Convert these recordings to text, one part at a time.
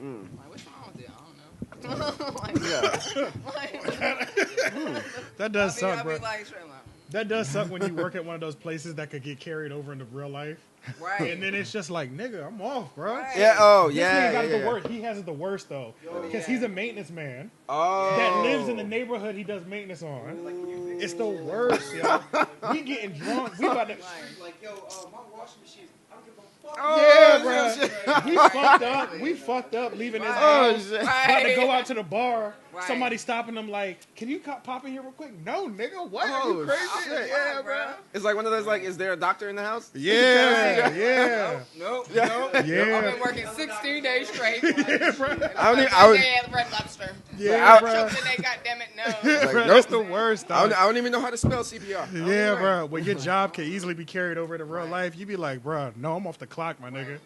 Like, what's wrong with it? I don't know. That does suck, I bro. be like, straight like, That does suck when you work at one of those places that could get carried over into real life. right. And then it's just like, nigga, I'm off, bro. Right. Yeah. Oh, This yeah. nigga got Yeah. the Yeah. worst. He has it the worst though, because he's a maintenance man Oh. that lives in the neighborhood he does maintenance on. It's the worst, yo. We getting drunk. We about to. Like, yo, my washing machine. I don't give a fuck. Yeah, bro. We fucked up. We fucked up leaving his Oh, house. shit. About to go out to the bar. Right. Somebody stopping them like, can you pop in here real quick? No, nigga. What? Are Oh, you crazy? shit. Yeah, bro. It's like one of those, like, is there a doctor in the house? Yeah, yeah. Nope. Yeah. I've been working 16 days straight. Yeah, bro. I don't even, I had Red Lobster. Yeah, bro. Choked in they goddamn it, no. Like, Bro, nope. that's the worst. I Dog. don't even know how to spell CPR. Yeah, bro. When your job can easily be carried over to real life, you be like, bro, no, I'm off the clock, my nigga.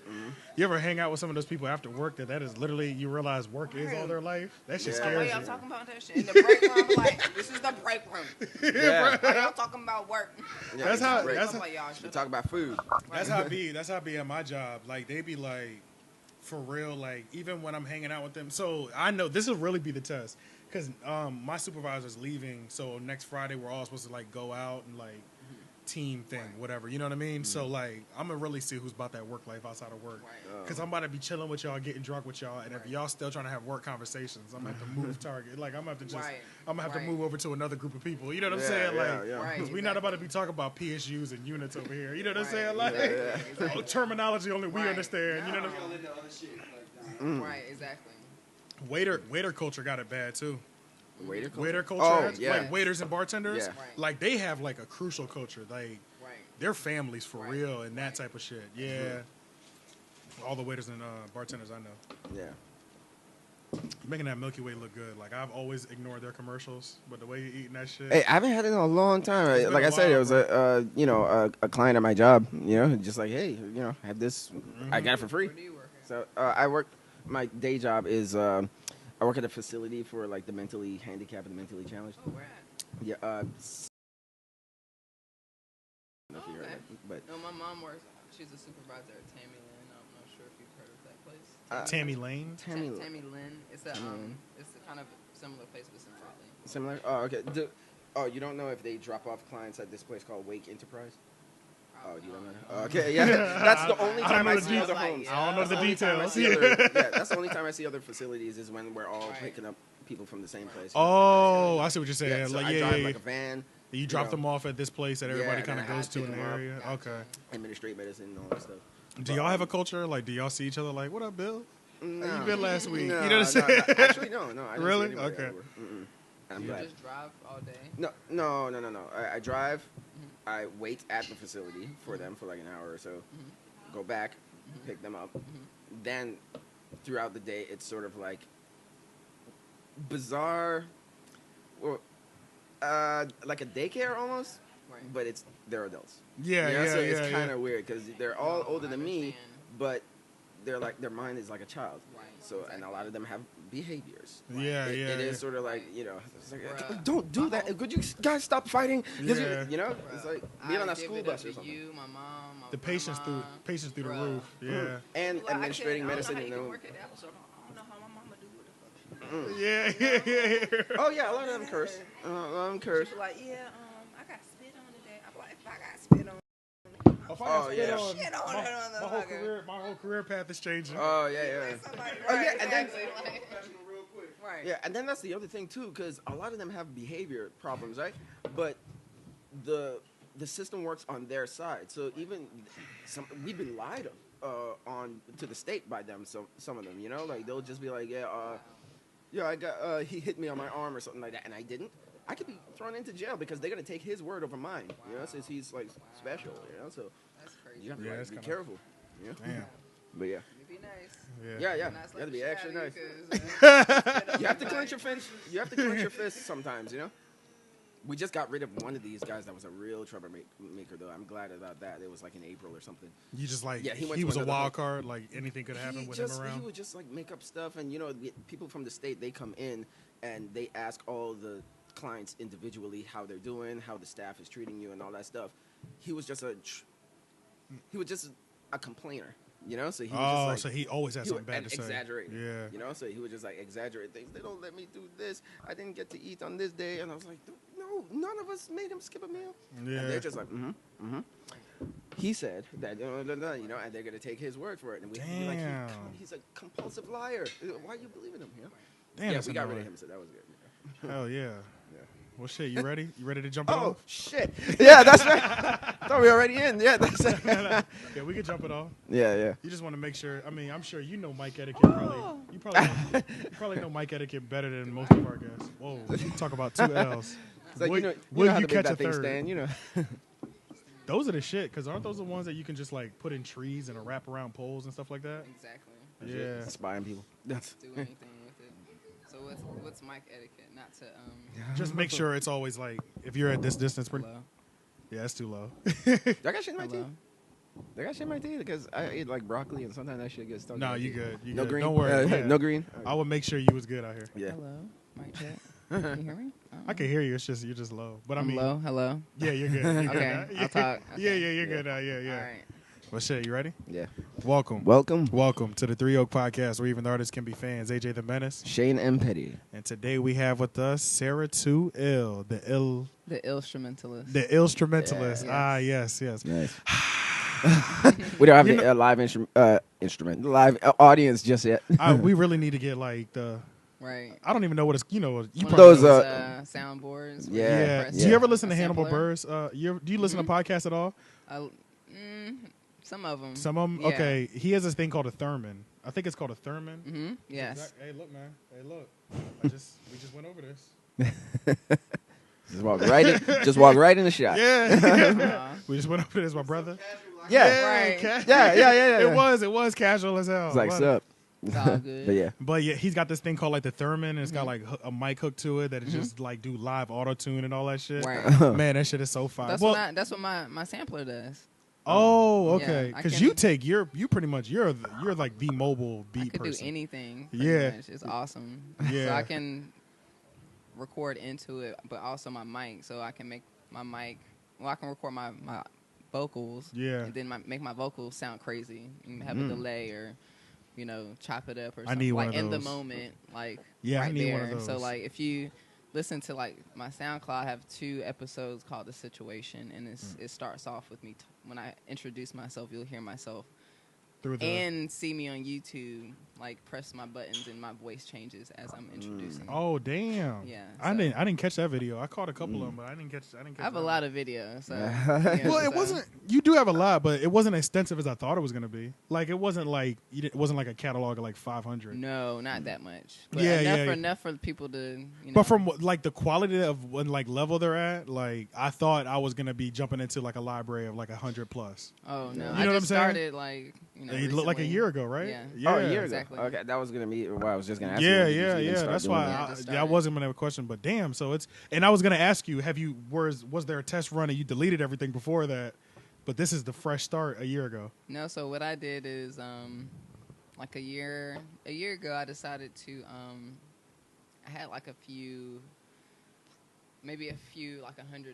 You ever hang out with some of those people after work that is literally, you realize work is all their life? That shit Yeah. Why scares y'all you. talking about that shit? In the break room, like, this is the break room. Yeah. Why y'all talking about work? Yeah, That's how- great. that's I'm like, y'all We shut talk up. about food. That's how it be. That's how it be at my job. Like they be like, for real. Like even when I'm hanging out with them. So I know this will really be the test because my supervisor's leaving. So next Friday we're all supposed to like go out and like team thing, whatever. You know what I mean? So like I'm gonna really see who's about that work life outside of work. Because I'm about to be chilling with y'all, getting drunk with y'all, and if y'all still trying to have work conversations, I'm gonna have to move target. Like I'm gonna have to just, Right. I'm gonna have to move over to another group of people. You know what I'm Yeah, saying? yeah, Like, yeah. Right, because we're not about to be talking about PSUs and units over here. You know what I'm Right. saying? Like Yeah, terminology only we Right. understand. You know what I'm All into other shit. Like, Right, exactly. Waiter culture got it bad too. Waiter culture? Waiter culture, Oh, has- yeah. like waiters and bartenders, Yeah. Right. like they have like a crucial culture. Like Right. they're families for Right. real and that type of shit. Yeah. All the waiters and bartenders I know. Yeah. Making that Milky Way look good. Like I've always ignored their commercials, but the way you're eating that shit. Hey, I haven't had it in a long time. It's been Like a I said, while, it was a client at my job. You know, just like, hey, you know, have this. I got it for free. Where do you work at? So I work. My day job is I work at a facility for like the mentally handicapped and the mentally challenged. Oh, where at? Yeah. Oh, Heard okay. it, but No, my mom works. She's a supervisor at Tammy Lynn. I'm not sure if you've heard of that place. Tammy Lane. Tammy, Tammy Lynn. It's a Lynn. it's a kind of similar place, but it's in Raleigh. similar. Oh, okay. Oh, you don't know if they drop off clients at this place called Wake Enterprise? Oh, you don't know? Oh, okay, yeah. That's the only I don't time know I the see details. other homes. I don't know the That's the only time I details. see other- yeah, that's the only time I see other facilities is when we're all Right. picking up people from the same place. Oh, I see what you're saying. yeah, so like I yeah, drive yeah, like a van, you drop know. them off at this place that everybody Yeah, kind of and I goes to pick in the them up. area. Gotcha. Okay. administrate medicine and all that stuff. Do y'all have a culture? Like, do y'all see each other like, what up, Bill? No. How you been last week? No, you know what I'm saying? no, actually, no. I didn't see Really? anybody Okay. over. Mm-mm. I'm You glad. just drive all day. No. I drive. I wait at the facility for them for like an hour or so. Go back, pick them up. Then, throughout the day, it's sort of like bizarre, well, like a daycare almost. Right. But they're adults. Yeah, You know, yeah, so yeah. it's kind yeah. of weird because they're all No, older I than me, understand. but they're like their mind is like a child. Right, So and a exactly. lot of them have behaviors. Yeah, It yeah. is sort of like, you know, it's like, Bruh. don't do that. Could you guys stop fighting? 'Cause Yeah. you know, it's like being on a I give school it bus up or to something. You, my mom, my The patience grandma. through the Bruh. roof. Yeah. And Well, I administrating said, medicine I and don't know how you then. can work at that, so I don't know how my mama do what the fuck she do. Yeah. Oh yeah, a lot of them curse. A lot of them curse. She be like, yeah, I got spit on today. I'm like, if I got spit on, If I Oh, got spit yeah. on, Shit on my, that my whole motherfucker. career path is changing. Oh yeah. somebody, Oh, right, yeah, and then- exactly, like, professional real quick. right. Yeah, and then that's the other thing too, because a lot of them have behavior problems, right? But the system works on their side, so even we've been lied on to the state by them. So some of them, you know, like they'll just be like, yeah, I got he hit me on my arm or something like that, and I didn't. I could be thrown into jail because they're gonna take his word over mine, you know, since he's like special, you know. So That's crazy. you have to Yeah, like, that's be kinda- careful, you know. Damn. But yeah, You be nice. yeah. Not You slap have to be the shit extra out nice. of you, You have to clench your fist. You have to clench your fist sometimes, you know. We just got rid of one of these guys that was a real troublemaker, though. I'm glad about that. It was like in April or something. You just like, Yeah, he he, went to was a another wild place. card. Like anything could happen with him He around. would just like make up stuff, and you know, people from the state, they come in and they ask all the clients individually how they're doing, how the staff is treating you, and all that stuff. He was just a complainer, You know, so he was just like, so he always has he something would- bad and to say. exaggerate. Yeah. You know, so he would just like exaggerate things. They don't let me do this. I didn't get to eat on this day, and I was like, no, none of us made him skip a meal. Yeah. And they're just like, He said that, you know, and they're gonna take his word for it, and we have to be like, Damn. he's a compulsive liar. Why are you believing him? You know? Damn, Yeah, that's we got rid annoying. of him, so that was good. Hell yeah. Yeah. Well, shit, you ready? You ready to jump it Oh off? shit! Yeah, that's right. Thought we were already in. Yeah, that's Yeah, we could jump it off. yeah. You just want to make sure. I mean, I'm sure you know mic etiquette. Probably, you probably know mic etiquette better than most of our guests. Whoa, talk about 2 L's. It's like, Will, you will know how you to make catch a that thing third? stand, you know. Those are the shit, because aren't those the ones that you can just like put in trees and wrap around poles and stuff like that? Exactly. Yeah. Spying people. That's Do anything with it. So what's mic etiquette? Not to Just make sure it's always like, if you're at this distance, pretty. hello. Yeah, that's too low. I got shit in my Hello. teeth. I got shit in my teeth because I eat like broccoli and sometimes that shit gets stuck. No, in my you teeth. good. You No good. green. Don't worry. Yeah. No green. I would make sure you was good out here. Yeah. Hello. Mic check. Can you hear me? I can hear you. It's just you're just low. But I I'm mean, low. Hello. yeah, you're good. You're good Okay, now. I'll talk. Yeah, Okay. yeah, you're good now. Yeah, yeah. All right. Well, shit, you ready? Yeah. Welcome. Welcome, Welcome to the 3 Oak Podcast, where even the artists can be fans. AJ the Menace. Shane M. Petty. And today we have with us Sarah 2L, The llstrumentalist. the llstrumentalist. Yeah. Ah, yes, yes. Nice. We don't have the live instrument, live audience just yet. We really need to get like the. Right. I don't even know what it's. You know, you One probably of know. those soundboards. where Yeah. you Yeah. press Do you ever listen to a Hannibal sampler. Buress? Do you listen to podcasts at all? Some of them. Some of them. Yeah. Okay. He has this thing called a theremin. I think it's called a theremin. Mm-hmm. Yes. Hey, look, man. Hey, look. We just went over this. Just walk right in the shot. Yeah. We just went over this, my brother. Yeah. Right. Yeah. It was casual as hell. It's like, But- sup? It's all good. But yeah. But yeah, he's got this thing called like the theremin, and it's got like a mic hook to it that it just like do live auto tune and all that shit. Right. Man, that shit is so fire. That's Well, that's what my sampler does. oh, Yeah, okay. I Because can- you're pretty much you're like the mobile I beat could person. do anything. pretty Yeah. much. It's awesome. Yeah. So I can record into it, but also my mic, so I can make my mic. Well, I can record my vocals. Yeah. And then make my vocals sound crazy. And have a delay or, chop it up or something. I need one like of in the those. moment, like Yeah, I right need there. one of So those. like if you listen to like my SoundCloud, I have 2 episodes called The Situation, and it starts off with me when I introduce myself. You'll hear myself. Through the And see me on YouTube, like press my buttons and my voice changes as I'm introducing. Oh damn! Yeah, I so- didn't catch that video. I caught a couple of them, but I didn't catch. I have a lot of videos. So, Well, it wasn't. You do have a lot, but it wasn't extensive as I thought it was gonna be. Like it wasn't like it wasn't like a catalog of like 500. No, not that much. But Yeah, enough for people to. But from like the quality of what like level they're at, like I thought I was gonna be jumping into like a library of like 100 plus. Oh no, You know I what I'm just saying? started like It looked like a recently. year ago, right? Yeah. Oh, a year exactly. ago. Okay, that was gonna be what I was just gonna ask you. Yeah, when you yeah, even yeah. start That's doing why that. Yeah, just I started. wasn't gonna have a question, but damn. So it's and I was gonna ask you, was there a test run and you deleted everything before that? But this is the fresh start a year ago. No, so what I did is like a year ago I decided to I had like maybe a few like $100,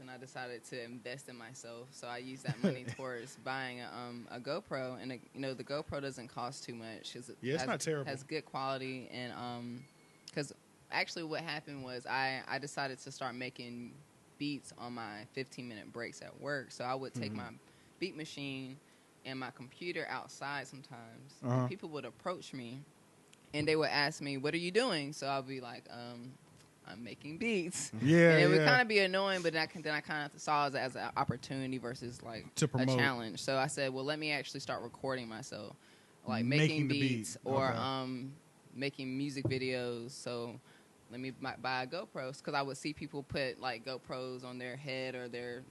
and I decided to invest in myself. So I used that money towards buying a GoPro, and the GoPro doesn't cost too much. Yeah, it's not terrible. Has good quality, and because actually what happened was I decided to start making beats on my 15-minute breaks at work. So I would take my beat machine and my computer outside sometimes. Uh-huh. And people would approach me, and they would ask me, "What are you doing?" So I'll be like, I'm making beats. Yeah, And it would yeah. kind of be annoying, but then I kind of saw it as an opportunity versus like To a promote. challenge. So I said, well, let me actually start recording myself, like Making making the beats beat. or Okay. making music videos. So let me buy a GoPro, because I would see people put like GoPros on their head or their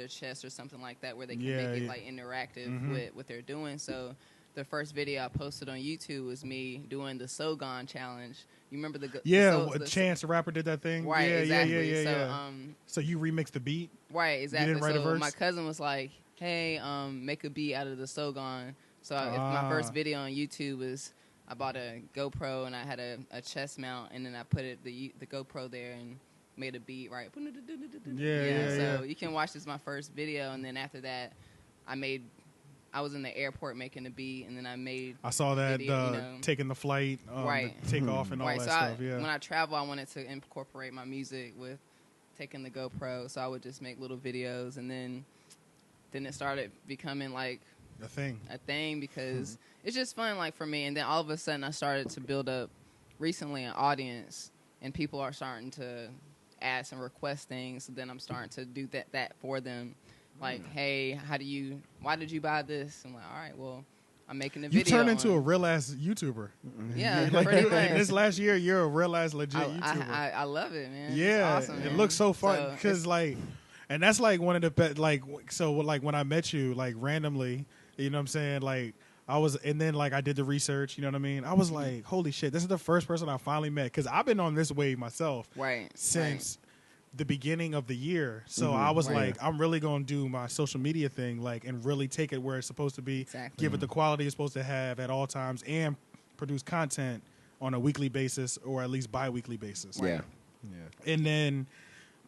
chest or something like that, where they can Yeah, make it yeah. like interactive Mhm. with what they're doing. So the first video I posted on YouTube was me doing the Sogon challenge. You remember the Yeah, the Chance the Rapper did that thing. Right, yeah, exactly. Yeah, so, yeah. So you remixed the beat. right, exactly. didn't write a So verse? my cousin was like, "Hey, make a beat out of the Sogon." So if my Ah. first video on YouTube was I bought a GoPro and I had a chest mount, and then I put the GoPro there and made a beat. Right. Yeah. So you can watch this my first video, and then after that, I made I was in the airport making a beat, and then I made. I saw that video, taking the flight, Right. the takeoff, and all Right. that So stuff. Yeah. when I travel, I wanted to incorporate my music with taking the GoPro. So I would just make little videos, and then it started becoming like The thing. a thing because it's just fun, like for me. And then all of a sudden, I started to build up recently an audience, and people are starting to ask and request things. So then I'm starting to do that for them. Like, hey, why did you buy this? I'm like, all right, well, I'm making a You video. turned into a real ass YouTuber. Yeah, Like, pretty in much. this last year, you're a real ass legit YouTuber. I love it, man. Yeah, it's awesome, it man. looks so fun So because like, and that's like one of the best. Like, so like when I met you, like randomly, you know what I'm saying? Like I was, and then like I did the research. You know what I mean? I was like, holy shit, this is the first person I finally met because I've been on this wave myself right since the beginning of the year. So I was Right. like, I'm really gonna do my social media thing, like, and really take it where it's supposed to be. Exactly. Give it the quality it's supposed to have at all times, and produce content on a weekly basis or at least bi-weekly basis. Yeah. And then,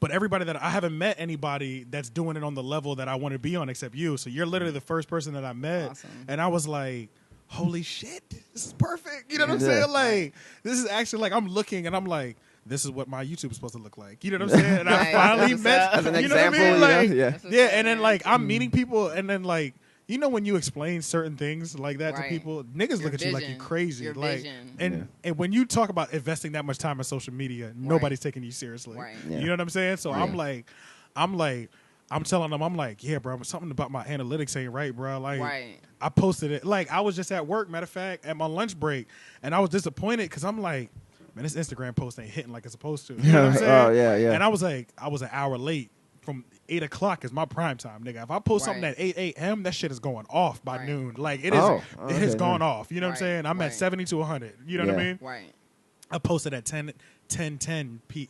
but everybody that I haven't met anybody that's doing it on the level that I want to be on except you. So you're literally the first person that I met. Awesome. And I was like, holy shit, this is perfect. You know what I'm Yeah. saying? Like, this is actually like, I'm looking and I'm like, this is what my YouTube is supposed to look like. You know what I'm saying? And I Right. finally That's met, what's up. As an you know what I example, mean? you know? Like, Yeah. That's what's yeah, up, and then man. like I'm meeting people, and then like you know when you explain certain things like that to Right. people, niggas Your look at you like vision. you're crazy. Your like, vision. and when you talk about investing that much time in social media, nobody's taking you seriously. Right. Yeah. You know what I'm saying? So Right. I'm telling them, I'm like, yeah, bro, something about my analytics ain't right, bro. Like, Right. I posted it. Like, I was just at work, matter of fact, at my lunch break, and I was disappointed because I'm like, man, this Instagram post ain't hitting like it's supposed to. You know what I'm saying? Oh, yeah, yeah. And I was like, I was an hour late from 8 o'clock is my prime time, nigga. If I post something Right. at 8 a.m., that shit is going off by Right. noon. Like, it is, Oh, it has okay, gone nice. off. You know what I'm Right, saying? I'm at right. 70 to 100. You know what I Yeah. mean? Right. I posted at 10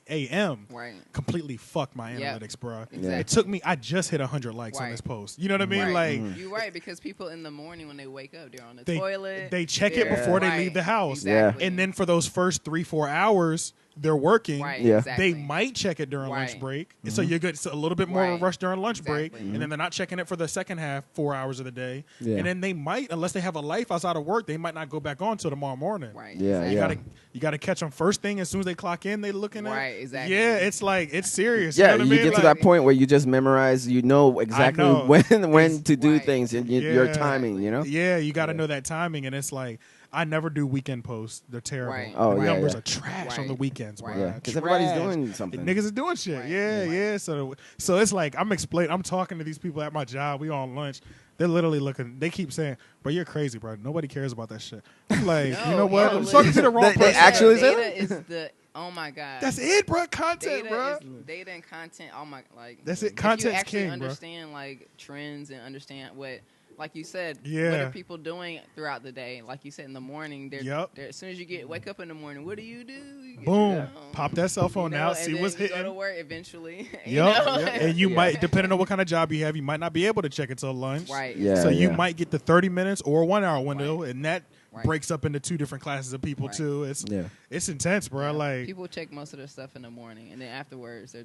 a.m. Right. Completely fucked my Yep. analytics, bro. Exactly. It took me. I just hit 100 likes on Right. this post. You know what I mean? Right. Like You're right, because people in the morning when they wake up, they're on the they toilet. they check it they're- before they Right. leave the house, Exactly. and then for those first 3-4 hours they're working. Right. Yeah. Exactly. They might check it during lunch Right. break, and so you're good. It's a little bit more of a Right. rush during lunch break, Exactly. and then they're not checking it for the second half 4 hours of the day, Yeah. and then they might, unless they have a life outside of work, they might not go back on till tomorrow morning. Right. Yeah, exactly. You gotta catch them first thing as soon as they clock in. They looking at Right, exactly. Yeah, it's like it's serious. Yeah, you, know you what I mean? get to Like, that point where you just memorize, you know exactly know. when to do Right. things and your Yeah. timing, you know? Yeah, you got to Yeah. know that timing, and it's like I never do weekend posts. They're terrible. Right. Oh, the yeah, numbers yeah. are trash on Right. the weekends, Right. bro. Yeah, because everybody's Trash. doing something. Niggas is doing shit. Right. Yeah, Right. yeah. So it's like I'm talking to these people at my job. We on lunch. They're literally looking. They keep saying, "Bro, you're crazy, bro. Nobody cares about that shit." I'm like, No, you know what? yo, I'm talking to the wrong They person. actually say data that? is the oh my god. That's it, bro. Content, data bro. is data and content. Oh my, like That's it. If Content's you actually king, bro. understand like trends and understand what, like you said, what Yeah. are people doing throughout the day? Like you said in the morning, Yup. as soon as you wake up in the morning, what do? You get Boom. your phone, Pop that cell phone you know, out. and See then what's you Go to hitting. work eventually. you Yup. know? And you Yeah. might, depending on what kind of job you have, you might not be able to check it till lunch. Right. Yeah. So you might get the 30 minutes or a 1 hour window, Right. and that Right. breaks up into two different classes of people Right. too. Yeah. It's intense, bro. Yeah, Like, people check most of their stuff in the morning, and then afterwards they're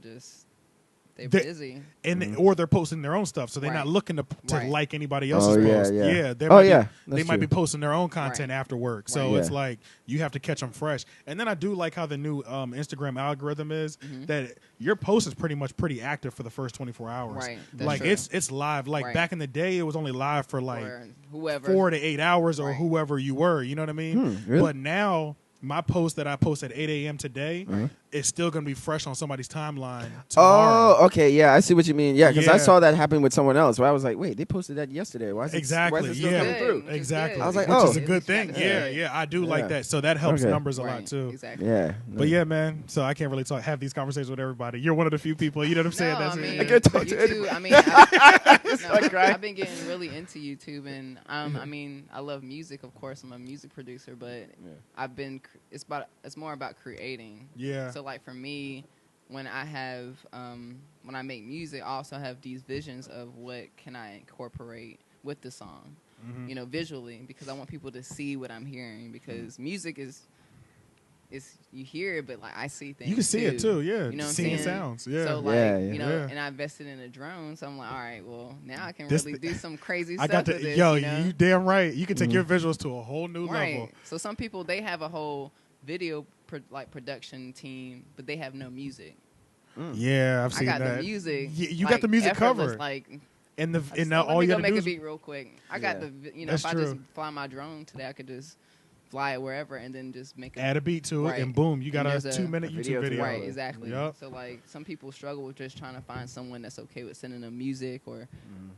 They- busy. and or they're posting their own stuff, so they're not Right. looking to Right. like anybody else's Oh, yeah, post. yeah. they Oh, might yeah, they that's might be true. posting their own content Right. after work. So Right. it's Yeah. like you have to catch them fresh. And then I do like how the new Instagram algorithm is Mhm. that your post is pretty active for the first 24 hours. Right. That's Like true. it's live. Like Right. back in the day, it was only live for like or whoever 4 to 8 hours or Right. whoever you were. You know what I mean? Really? But now my post that I post at 8 a.m. today is still going to be fresh on somebody's timeline tomorrow. Oh, okay, yeah, I see what you mean. Yeah, because I Yeah. saw that happen with someone else. Where I was like, wait, they posted that yesterday. Why is it, Exactly, Why is it still yeah. coming through? Which is Exactly. good. I was like, which oh. is a good thing. Yeah. Yeah, I do Yeah. like that. So that helps Okay. numbers a lot Right, too. Exactly. Yeah. But yeah, man. So I can't really have these conversations with everybody. You're one of the few people. You know what I'm saying? No, That's I it. mean, I can't talk to YouTube, I mean, I've been getting really into YouTube, and I mean, I love music. Of course, I'm a music producer, but I've been. It's more about creating. Yeah. So like for me, when I make music, I also have these visions of what can I incorporate with the song, Mhm. visually, because I want people to see what I'm hearing. Because music is it's you hear it, but like I see things. You can see it too, yeah. You know what I'm Seeing saying? sounds, yeah. So like Yeah, you know, yeah. and I invested in a drone, so I'm like, all right, well now I can This really th- do some crazy I stuff got with to, this. yo, you know? damn right. You can take your visuals to a whole new level. Right. So some people they have a whole video production team, but they have no music. Yeah, I've I seen got that. the music. You like, got the music effortless, covered, Like, and the I and just now let all me you go got to make do a is beat real quick. I got Yeah. the, you know, That's if I true. just fly my drone today, I could just fly it wherever and then just make add a beat to it, Right. and boom, you got And a there's 2-minute a YouTube video to video. Right, Yeah. exactly. Yup. So like some people struggle with just trying to find someone that's okay with sending them music or,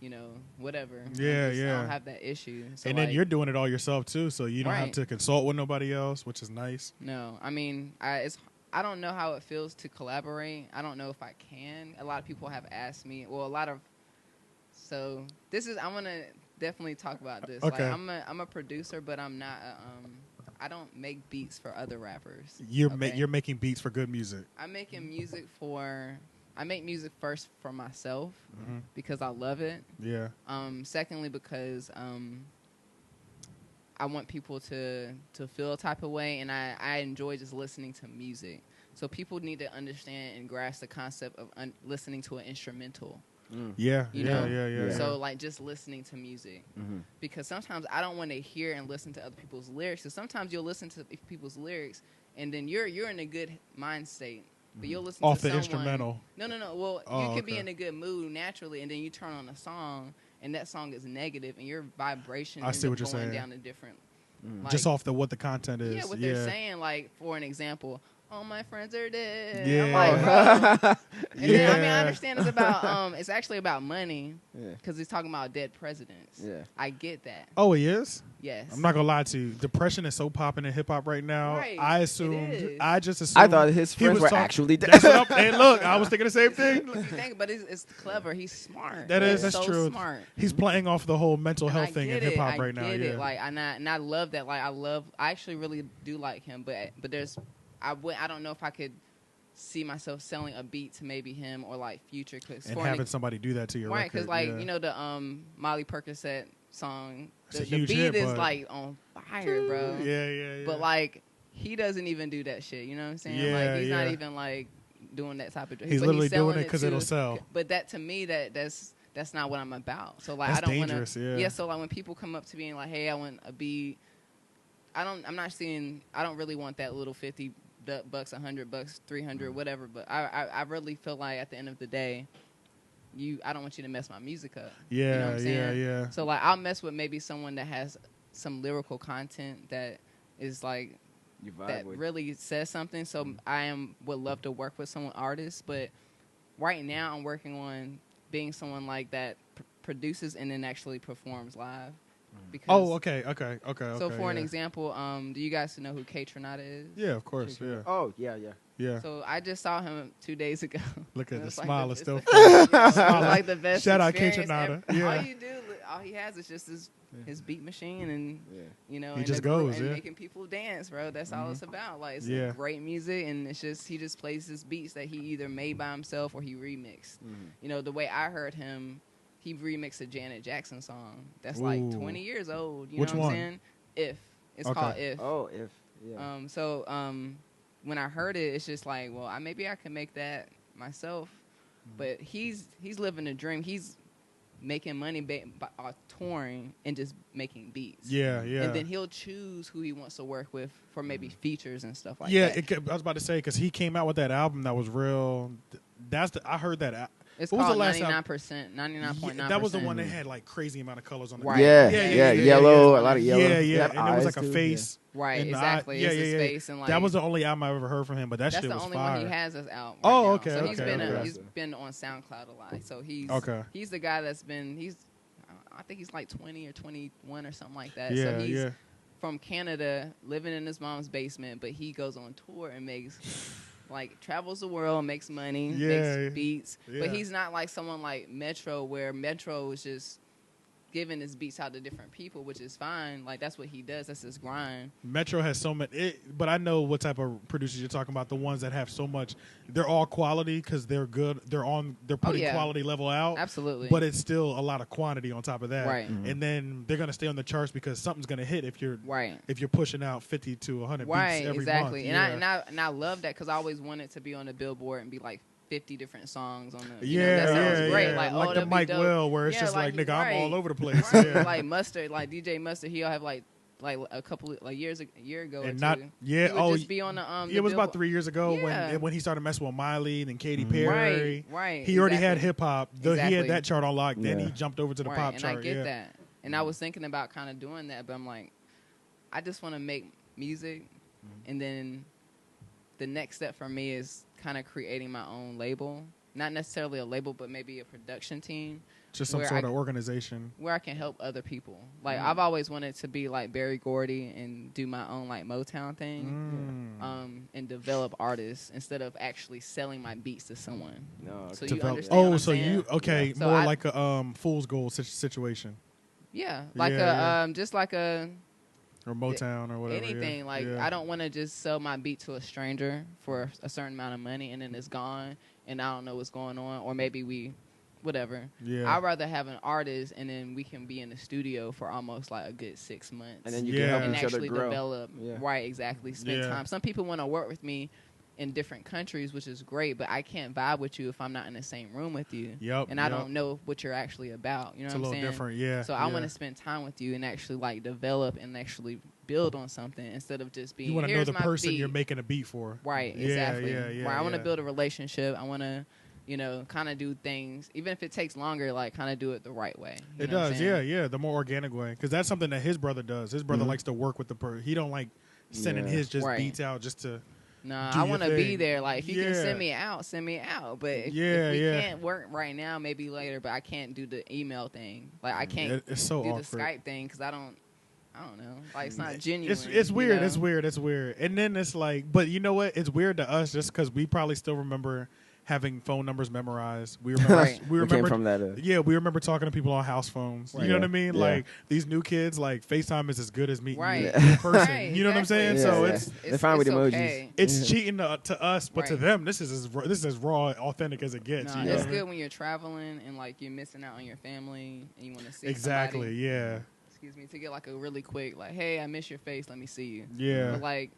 you know, whatever. Yeah, I yeah. don't have that issue. So And then like, you're doing it all yourself too, so you don't have Right. to consult with nobody else, which is nice. No, I mean, I don't know how it feels to collaborate. I don't know if I can. A lot of people have asked me. Well, So I'm gonna definitely talk about this. Okay. Like, I'm a producer, but I'm not. I don't make beats for other rappers. You're okay? you're making beats for good music. I'm making music for. I make music first for myself Mm-hmm. because I love it. Yeah. Secondly, because I want people to feel a type of way, and I enjoy just listening to music. So people need to understand and grasp the concept of listening to an instrumental. Yeah. You yeah, know? yeah. Yeah. Yeah. So like just listening to music, because sometimes I don't want to hear and listen to other people's lyrics. So sometimes you'll listen to people's lyrics, and then you're in a good mind state, but you'll listen Off to the someone, instrumental. No. Well, Oh, you could be okay. in a good mood naturally, and then you turn on a song, and that song is negative, and your vibration I ends see up what you're going saying. down a different. Just like, off what the content is. yeah, what they're saying. Like for an example, all my friends are dead. Yeah. I'm like, bro. And then, I mean, I Yeah. understand it's about it's actually about money Yeah. because it's talking about dead presidents. Yeah. I get that. Oh, he is? Yes. I'm not gonna lie to you. Depression is so popping in hip hop right now. Right, I it assumed. is. I just assumed. I thought his he friends was were talking- actually dead. That's what I'm, hey, look, I was thinking the same thing. You think, but it's clever. He's smart. That's so true. Smart. He's playing off the whole mental And I health thing in get hip hop it. right now. I get Yeah. it. Like, and I love that. Like, I actually really do like him. But there's, I don't know if I could see myself selling a beat to maybe him or like Future. and having somebody do that to your right, record. because like yeah. you know the Molly Percocet song, It's a the huge beat hit, is but- like on fire, bro. Yeah. But like he doesn't even do that shit. You know what I'm saying? Yeah, like he's not yeah. even like doing that type of. He's but literally selling doing it 'cause to- it'll sell. But that to me that's not what I'm about. So like That's I don't want dangerous, to. yeah. So like when people come up to me and like, hey, I want a beat. I don't really want that little $50, $100, 300, whatever. But I really feel like at the end of the day, I don't want you to mess my music up. Yeah, you know what I'm saying? yeah. So like I'll mess with maybe someone that has some lyrical content that is like You vibe that with. really says something. So would love to work with someone artist, but right now I'm working on being someone like that produces and then actually performs live. Because Oh, okay. So for an yeah. example, do you guys know who K Tronada is? Yeah, of course. Yeah, Oh, yeah. yeah. So I just saw him 2 days ago. Look at And the it's like smile the- is it's still. the- it's like the best. Shout out K experience Tronada. ever. Yeah. All he has is just his beat machine and Yeah. you know, He and just the group goes, and yeah. making people dance, bro. That's all it's about. Like it's Yeah. great music, and it's just he just plays his beats that he either made by himself or he remixed. You know, the way I heard him, he remixed a Janet Jackson song that's like Ooh. 20 years old. You Which know what one? I'm saying? If it's Okay. called If. Oh, if. Yeah. When I heard it, it's just like, well, maybe I can make that myself. But he's living a dream. He's making money by touring and just making beats. Yeah, yeah. And then he'll choose who he wants to work with for maybe features and stuff like Yeah, that. I was about to say because he came out with that album that was real. I heard that. It's what was called the last 99%, 99.9%. that was the one that had like crazy amount of colors on the Right. Yeah, Yeah, yellow, yeah. a lot of yellow. Yeah, He yeah, had and it was eyes, like a too, face. Right, and the exactly. eye- yeah, It's his yeah, yeah. face and like That was the only album I ever heard from him, but that that's shit the was only fire. one he has us out. Right Oh, now. okay, So he's okay, been okay. he's been on SoundCloud a lot. So Okay. he's the guy that's been I think he's like 20 or 21 or something like that. Yeah, so he's yeah. from Canada, living in his mom's basement, but he goes on tour and makes like travels the world, makes money, Yeah, makes beats. yeah. But he's not like someone like Metro, where Metro is just giving his beats out to different people, which is fine. Like that's what he does. That's his grind. Metro has so much, but I know what type of producers you're talking about. The ones that have so much, they're all quality because they're good. They're putting yeah. quality level out. Absolutely. But it's still a lot of quantity on top of that. Right. And then they're gonna stay on the charts because something's gonna hit if you're pushing out 50 to 100 beats every exactly. month. And I love that because I always wanted to be on the Billboard and be like 50 different songs on the. That sounds great. Yeah. Like the Mike Will, where it's just like nigga, I'm all over the place. Right. Yeah. Like Mustard, like DJ Mustard, he'll have like a couple of, like a year ago and or not two. yeah. He would just be on the it was about 3 years ago when he started messing with Miley and Katy Perry. Right. He already had hip hop. He had that chart on lock. Yeah. Then he jumped over to the pop and chart. I get that. And I was thinking about kind of doing that, but I'm like, I just want to make music, and then the next step for me is kind of creating my own label. Not necessarily a label, but maybe a production team. Just some sort of organization. Where I can help other people. Like, I've always wanted to be like Berry Gordy and do my own like Motown thing. And develop artists instead of actually selling my beats to someone. No, so you understand what I'm so saying? you, So more like a fool's gold situation. Yeah, like just like a... Or Motown or whatever. Anything. I don't want to just sell my beat to a stranger for a certain amount of money and then it's gone and I don't know what's going on. Or maybe whatever. Yeah. I'd rather have an artist and then we can be in the studio for almost like a good 6 months. And then you can help each other actually grow. Develop. Yeah. Right, exactly. Spend time. Some people want to work with me in different countries, which is great, but I can't vibe with you if I'm not in the same room with you. And I don't know what you're actually about. You know what I'm saying? It's a little different, yeah. So I want to spend time with you and actually like develop and actually build on something instead of just being. You want to know the person you're making a beat for. Right, exactly. Right. I want to build a relationship. I want to, kind of do things, even if it takes longer, like kind of do it the right way. It does, yeah, the more organic way. Because that's something that his brother does. His brother likes to work with the person. He don't like sending his beats out just to. Nah, I want to be there. Like, if you can send me out, send me out. But if we can't work right now, maybe later. But I can't do the email thing. Like, I can't do awkward. the Skype thing because I don't know. Like, it's not genuine. It's weird. It's weird. It's weird. And then it's like, but you know what? It's weird to us just because we probably still remember having phone numbers memorized. We remember. We remember came from that. We remember talking to people on house phones. Right. You know what I mean? Yeah. Like these new kids, like FaceTime is as good as meeting you in person. Right, you know what I'm saying? Yeah, so they're fine with emojis. Okay. It's cheating to us, but to them, this is as raw, authentic as it gets. No, it's good when you're traveling and like you're missing out on your family and you want to see exactly. somebody, Yeah. Excuse me, to get like a really quick like, hey, I miss your face. Let me see you. Yeah. But like,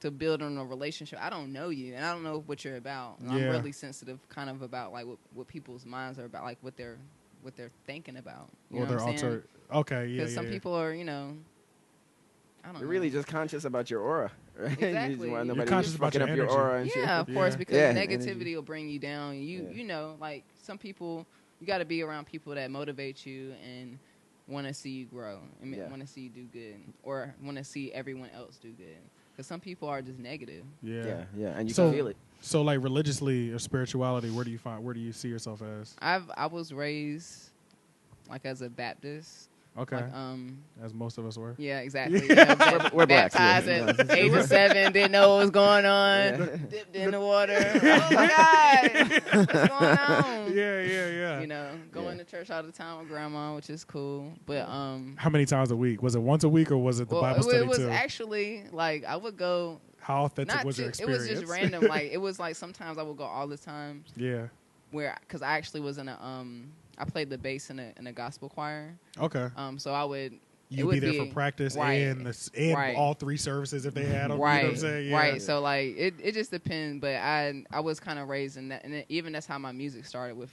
to build on a relationship, I don't know you, and I don't know what you're about. And I'm really sensitive, kind of about like what people's minds are about, like what they're thinking about. You know what I'm saying? Okay, yeah. Because some people are, I don't know. You're really just conscious about your aura, right? Exactly. You just want You're nobody conscious about fucking your up your energy. aura and shit. Yeah, of course, because negativity energy. will bring you down. You know, like some people, you got to be around people that motivate you and want to see you grow and want to see you do good, or want to see everyone else do good. Because some people are just negative. Yeah, and you can feel it. So, like religiously or spirituality, where do you see yourself as? I was raised like as a Baptist. Okay. Like, as most of us were. Yeah, exactly. We're blacks, baptized at age of 7, didn't know what was going on. Dipped in the water. Oh my God, what's going on? Yeah. Going to church all the time with grandma, which is cool. But how many times a week? Was it once a week or was it the Bible study it was too? actually like I would go. How authentic was your experience? It was just random. Like it was like sometimes I would go all the time. Yeah. Because I actually was in a I played the bass in a gospel choir. Okay. So I would. You'd be there for practice and all 3 services if they had them. Right. You know what I'm saying? Yeah. Right. So like it just depends. But I was kind of raised in that, and even that's how my music started with,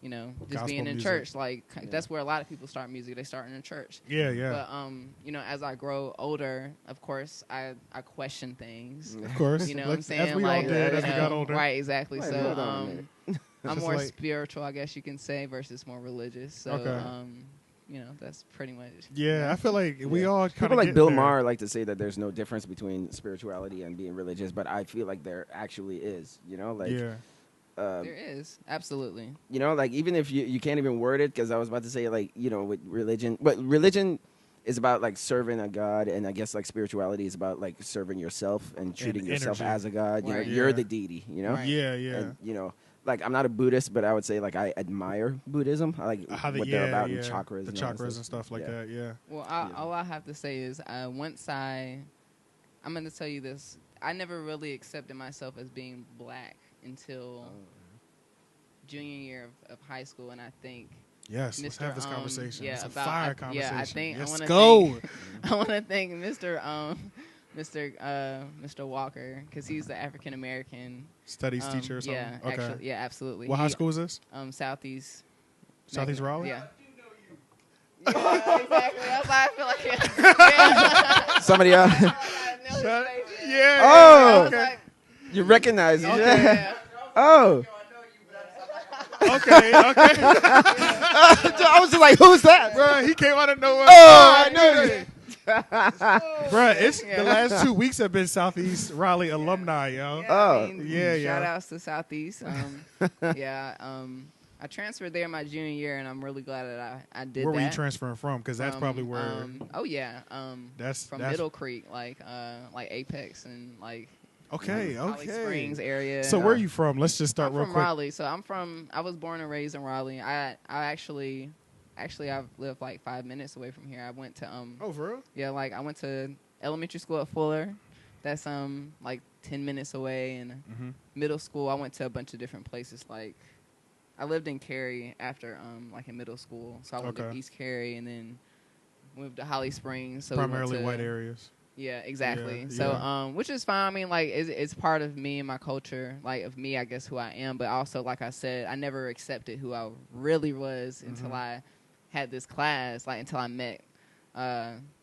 just gospel being in music. church. Like that's where a lot of people start music. They start in a church. Yeah. But as I grow older, of course I question things. Of course. You know what I'm saying? As we all did as we got older. Right. Exactly. Wait, so hold on a minute. I'm more spiritual, I guess you can say, versus more religious. So, that's pretty much. Yeah, I feel like we all kind of people like Bill Maher like to say that there's no difference between spirituality and being religious, but I feel like there actually is. There is, absolutely. Like even if you can't even word it, because I was about to say with religion, but religion is about like serving a God, and I guess like spirituality is about like serving yourself and treating yourself as a God. Right. You're the deity. Right. Yeah. And, like I'm not a Buddhist, but I would say like I admire Buddhism. I like How what they're about and chakras, the and all that chakras and stuff like that. Yeah. Well, all I have to say is once I'm going to tell you this. I never really accepted myself as being black until junior year of high school, and I think Yes, let's have this conversation. Yeah, it's a about fire conversation. Yeah, I think let's I go. want to thank Mr. Walker because he's the African American Studies teacher or something. Yeah, okay. actually, yeah, absolutely. What high school is this? Southeast. Southeast Raleigh. Yeah. Yeah, exactly. That's why I feel like yeah. Somebody else. Yeah. Oh, Okay. You recognize it. Okay. Yeah. Oh. Okay. I was just like, who's that? Bro, he came out of nowhere. Oh, I knew it. Bro, it's Yeah. the last 2 weeks have been Southeast Raleigh alumni, yo. Oh. Yeah. Shout outs to Southeast. I transferred there my junior year, and I'm really glad that I did Where that. were you transferring from? Because that's probably where. That's from Middle Creek, like Apex and like Okay. Holly Springs area. So where are you from? Let's just start I'm real from quick. Raleigh. So I was born and raised in Raleigh. I actually I've lived like 5 minutes away from here. I went to Oh, for real? yeah, like I went to elementary school at Fuller. That's like 10 minutes away, and Mm-hmm. middle school I went to a bunch of different places. Like I lived in Cary after like in middle school, so I went to Okay. East Cary and then moved to Holly Springs. So Primarily we went to, white areas. Yeah, exactly. Yeah, So, yeah. which is fine. I mean, like, it's part of me and my culture, like, of me, I guess, who I am. But also, like I said, I never accepted who I really was until I had this class, like, until I met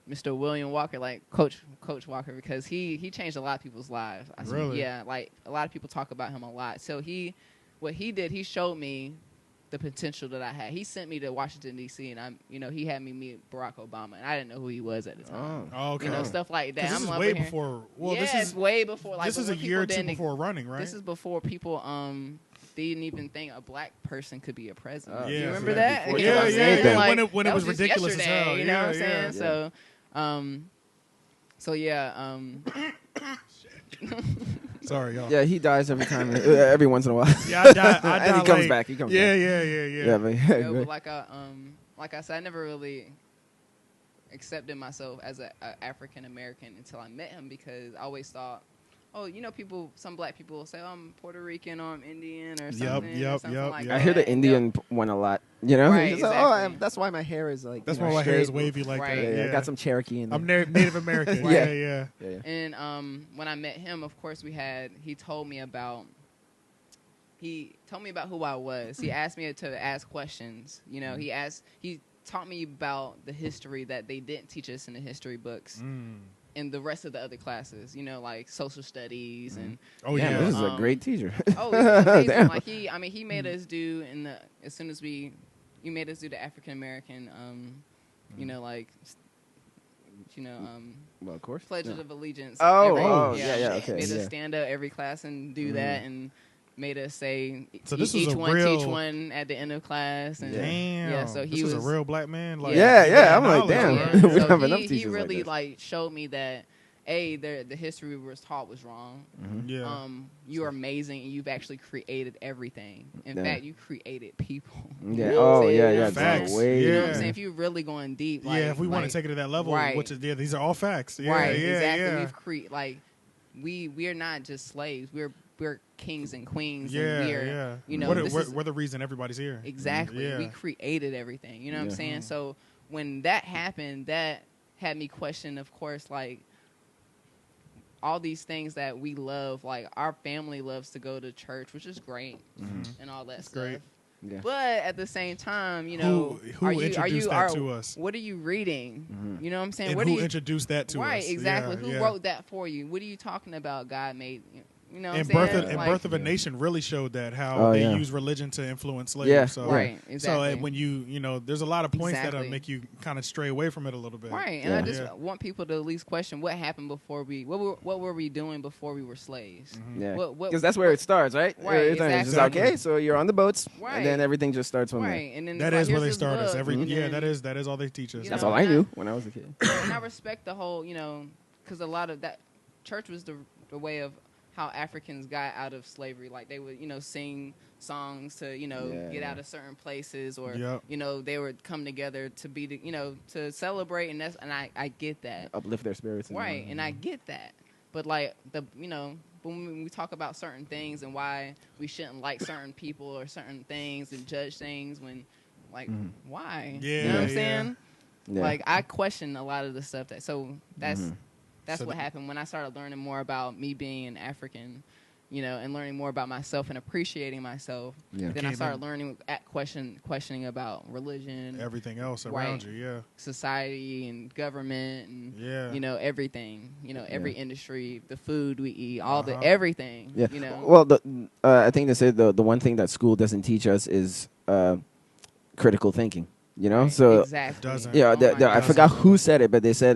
Mr. William Walker, like, Coach Walker, because he changed a lot of people's lives. Really? Yeah, like, a lot of people talk about him a lot. So, what he did, he showed me the potential that I had. He sent me to Washington, D.C., and he had me meet Barack Obama, and I didn't know who he was at the time. Oh, okay. Stuff like that. This is I'm way over here. before. Well, yeah, this it's is way before. Like, this is a when year or people two didn't- before running, right? This is before people they didn't even think a black person could be a president. Oh, you yeah, remember so that? before You know what I'm Yeah, saying? yeah, Like, when it that was just ridiculous as yesterday, hell. You know what I'm Yeah, saying? yeah. So yeah. Sorry, y'all. Yeah, he dies every time, every once in a while. Yeah, I die And he comes late. back. He comes Yeah, back. yeah. But, Yeah, but like I said, I never really accepted myself as a African American until I met him, because I always thought, some black people will say, I'm Puerto Rican or I'm Indian or something. Yep. Like I that. I hear the Indian one a lot. You know, Right, He's like, exactly. that's why my hair is like. That's you know, why my hair is straight. wavy like Right. that. Yeah, Yeah, I got some Cherokee in there. I'm Native American. Yeah. Yeah. Yeah. And when I met him, of course, he told me about who I was. He asked me to ask questions. You know, he taught me about the history that they didn't teach us in the history books in the rest of the other classes. You know, like social studies and Oh Yeah, yeah. this is a great teacher. oh, it's amazing. Damn. Like he made us do he made us do the African American Well, of course. pledges Yeah. of allegiance. Oh, yeah, okay, Made yeah. us stand up every class and do that, and made us say So this each was a one real- teach one at the end of class. And Damn. yeah, so he this was is a real black man. Like, Yeah, I'm like, knowledge, damn. right? Yeah. We don't So have enough he teachers like really this. like showed me that the history we were taught was wrong. Yeah. You are amazing, and you've actually created everything. In Yeah. fact, you created people. Yeah. You know what I'm Oh, saying? yeah, You know yeah. what I'm saying? Facts. Way. You know what Yeah. I'm saying? If you're really going deep, like, yeah, if we want like, to take it to that level, right. which is these are all facts. Yeah, right, yeah, exactly. yeah. We are not just slaves. We're kings and queens. Yeah, and we're, yeah. You know, we're the reason everybody's here. exactly. Yeah. We created everything. You know what I'm Yeah. saying? So when that happened, that had me question, of course, like all these things that we love. Like our family loves to go to church, which is great, and all that stuff. great. Yeah. But at the same time, you know, Who introduced that to us? What are you reading? You know what I'm saying? And what who do you, introduced that to us? right, exactly. Yeah, Who yeah. wrote that for you? What are you talking about? God made, you know what And I'm birth saying? of, and Like, Birth of a Nation really showed that how Oh, they yeah. use religion to influence slaves. Yeah. So, right, So exactly. when there's a lot of points that'll Exactly. make you kind of stray away from it a little bit. right, and I Yeah. just Yeah. want people to at least question what happened before what were we doing before we were slaves? Yeah. What- Because that's where it starts, right? Right, Everything is just exactly. okay. So you're on the boats, Right. and then everything just starts from Right, and then That it's is like, where they here's this start us. book, and Yeah, then- that is all they teach us. You there. That's know, all I and knew when I was a kid. and I respect the whole, because a lot of that church was the way of how Africans got out of slavery. Like they would, sing songs to, get out of certain places, or they would come together to be, to celebrate, and I get that. Uplift their spirits. Right, and I get that. But like when we talk about certain things and why we shouldn't like certain people or certain things and judge things when, like, why? Yeah, you know what I'm saying? Yeah. Like, I question a lot of the stuff that's what happened when I started learning more about me being an African, and learning more about myself and appreciating myself. Yeah. Then I started learning questioning about religion, everything else around you, society and government, and everything, every Yeah. industry, the food we eat, all the everything. Yeah. You know. Well, I think they said the one thing that school doesn't teach us is critical thinking. Right, So exactly. Doesn't. yeah, Oh I forgot who said it, but they said,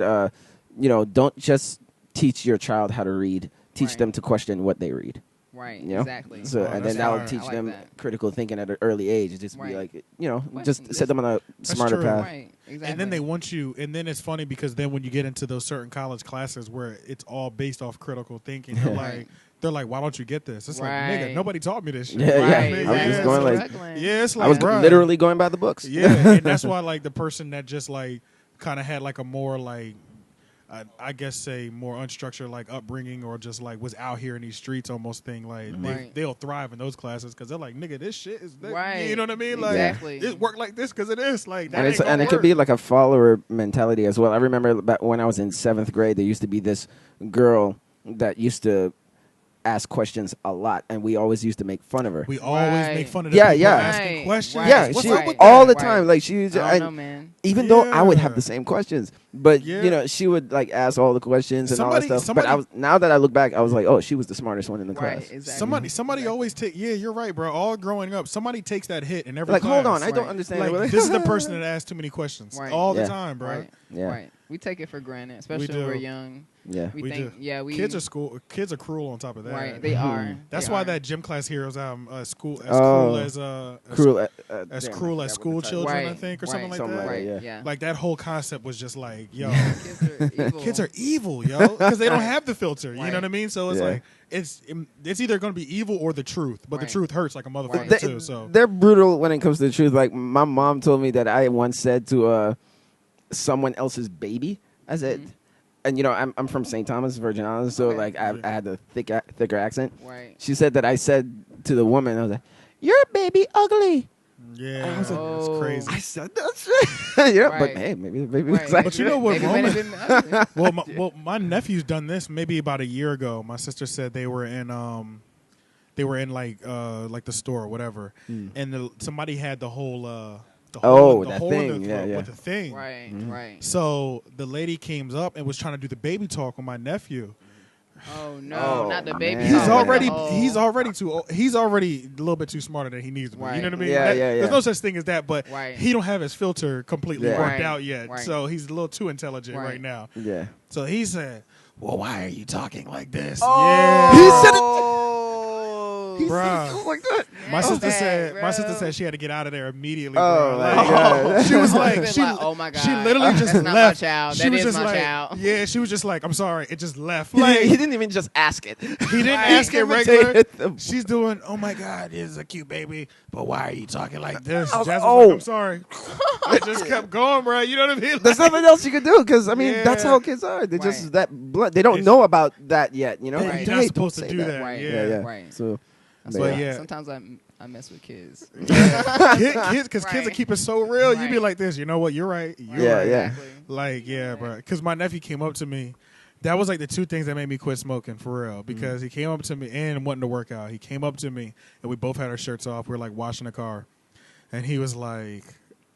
don't just teach your child how to read. Teach Right. them to question what they read. Right. You know? Exactly. So, and then that will fire. teach I like them that. critical thinking at an early age. Just be Right. like, Question just set them on a smarter true. path. Right. Exactly. And then they want you, and then it's funny because then when you get into those certain college classes where it's all based off critical thinking, Right. they're like, why don't you get this? It's like, Right. nigga, nobody taught me this shit. Yeah, You know what I Right. mean? I was just exactly. going like- Struggling. Yeah, it's like, I was bruh. literally going by the books. Yeah, and that's why like the person that just like kind of had like a more like I guess say more unstructured like upbringing or just like was out here in these streets almost thing like Right. they'll thrive in those classes because they're like nigga this shit is that, Right. you know what I mean like Exactly. it work like this because it is like that And ain't gonna it could work. be like a follower mentality as well. I remember back when I was in 7th grade, there used to be this girl that used to ask questions a lot, and we always used to make fun of her. We always Right. make fun of the Yeah, people yeah. asking Right. questions. Right. Yeah, What's she up with all that? the time. Like she was, I don't and know, man. even though I would have Yeah. the same questions, but Yeah. she would like ask all the questions and all Somebody- that stuff. somebody- But now that I look back, I was like, oh, she was the smartest one in the Right. class. Exactly. Somebody always take. Yeah, you're right, bro. All growing up, somebody takes that hit in every Like, class. hold on, I don't Right. understand. Like this is the person that asks too many questions Right. all the Yeah. time, bro. Right. Yeah. Right. We take it for granted, especially do. when we're young. Yeah, We We think, do. yeah, we Kids are cruel on top of that. right. They are. That's They why are. that Gym Class Heroes album, Oh. cruel as cruel. as damn, I cruel forgot as what school the title- children, I Right. think, or Right. something like Something that. like Right. yeah. Yeah. Like that whole concept was just like, yo, Kids are evil. kids are evil, yo, because they don't have the filter. You Right. know what I mean? So it's Yeah. like it's either going to be evil or the truth, but the Right. truth hurts like a motherfucker Right. too. So They're brutal when it comes to the truth. Like my mom told me that I once said to someone else's baby, I said, Mhm. and I'm from St. Thomas, Virgin Islands, so Okay. like I had a thicker accent. Right. She said that I said to the woman, I was like, "Your baby ugly." yeah, I was like, that's Oh. crazy. I said that shit. Yeah, but Right. hey, maybe the baby Right. was like, But you know what, Maybe Roman- might have been ugly. Well, my nephew's done this maybe about a year ago. My sister said they were in like the store or whatever, and somebody had the whole the hole, that in thing, the yeah, throat yeah. with the thing. Right. Mhm. Right. So the lady came up and was trying to do the baby talk with my nephew. Oh no, Oh, not the baby. man. He's Oh, already Oh. he's already a little bit too smarter than he needs to be. Right. You know what I mean? Yeah, yeah, yeah. There's no such thing as that, but Right. he don't have his filter completely Yeah. worked Right. out yet. Right. So he's a little too intelligent right, Right. now. yeah. So he said, "Well, why are you talking like this?" Oh. Yeah. He said it. He Bruh. said it like that. My That's sister bad, said. My bro. sister said she had to get out of there immediately. Oh, bro. my Like, God. she was I've like, been she, like, oh my God. she literally just That's not left. my child. She That was is just my like, child. yeah, she was just like, I'm sorry, it just left. He Like didn't even just ask it. he didn't Right. ask it Imitated regular. them. She's doing, oh my God, this is a cute baby, but why are you talking like this? I was Jasmine like, was like, oh. I'm sorry. It just kept going, bro. You know what I mean? There's Like, nothing else you could do because I mean that's Yeah. how kids are. They're Right. just that blunt. They don't It's- know about that yet. You know, You're Right. not Hey, supposed don't to say do that. Right. Yeah. Yeah, yeah. Right. So, That's But why yeah. sometimes I mess with kids. Kids, because kids will Right. keep it so real. You be Right. like this. You know what? You're right. You're Yeah, right. yeah. Exactly. Like, yeah, bro. Because my nephew came up to me. That was like the two things that made me quit smoking for real. Because he came up to me and wanting to work out. He came up to me and we both had our shirts off. We were like washing the car. And he was like,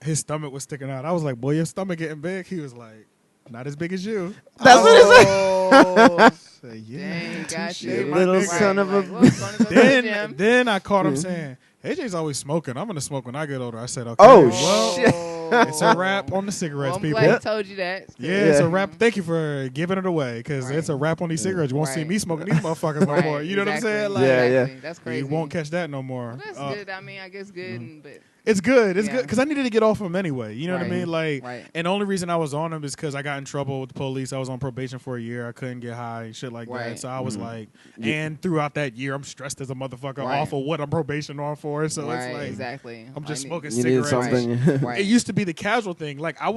his stomach was sticking out. I was like, boy, your stomach getting big. He was like, not as big as you. That's what he said. Oh, Say, yeah, dang, got touche, you. my Little nigga. son of a- Right, well, gonna go to the gym. Then I caught him saying, AJ's always smoking. I'm gonna smoke when I get older. I said, okay. Oh, well, shit. it's a wrap on the cigarettes, Well, I'm people. glad he told you that. Yeah, it's a Yeah. wrap. Thank you for giving it away because Right. it's a wrap on these cigarettes. You won't see Right. me smoking these motherfuckers no Right, more. You know exactly, what I'm saying? Like, Yeah, yeah. exactly. That's crazy. you won't catch that no more. Well, that's good. I mean, I guess good, but It's good. It's Yeah. good because I needed to get off them anyway. You know what I Right. mean? Like, Right. and the only reason I was on them is because I got in trouble with the police. I was on probation for a year. I couldn't get high and shit like that. Right. So I was like, Yeah. and throughout that year, I'm stressed as a motherfucker Right. off of what I'm probation on for. So right. it's like Exactly. I'm just smoking You need cigarettes. something. Right. It used to be the casual thing. Like I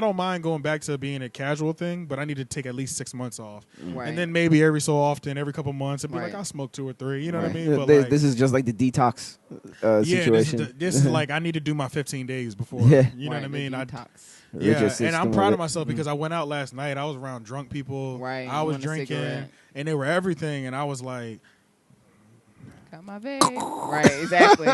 don't mind going back to being a casual thing, but I need to take at least 6 months off, Right. and then maybe every so often, every couple months, it'd be like Right. I'll smoke 2 or 3. You know what I Right. mean? But this, like, this is just like the detox situation. this is like I need to do my 15 days before. Yeah. You know what I Right, mean? the I, detox. Rigid yeah, and system I'm proud it. of myself because I went out last night. I was around drunk people. Right, I you was want a drinking, cigarette. and they were everything, and I was like, Got my vape. Right. Exactly.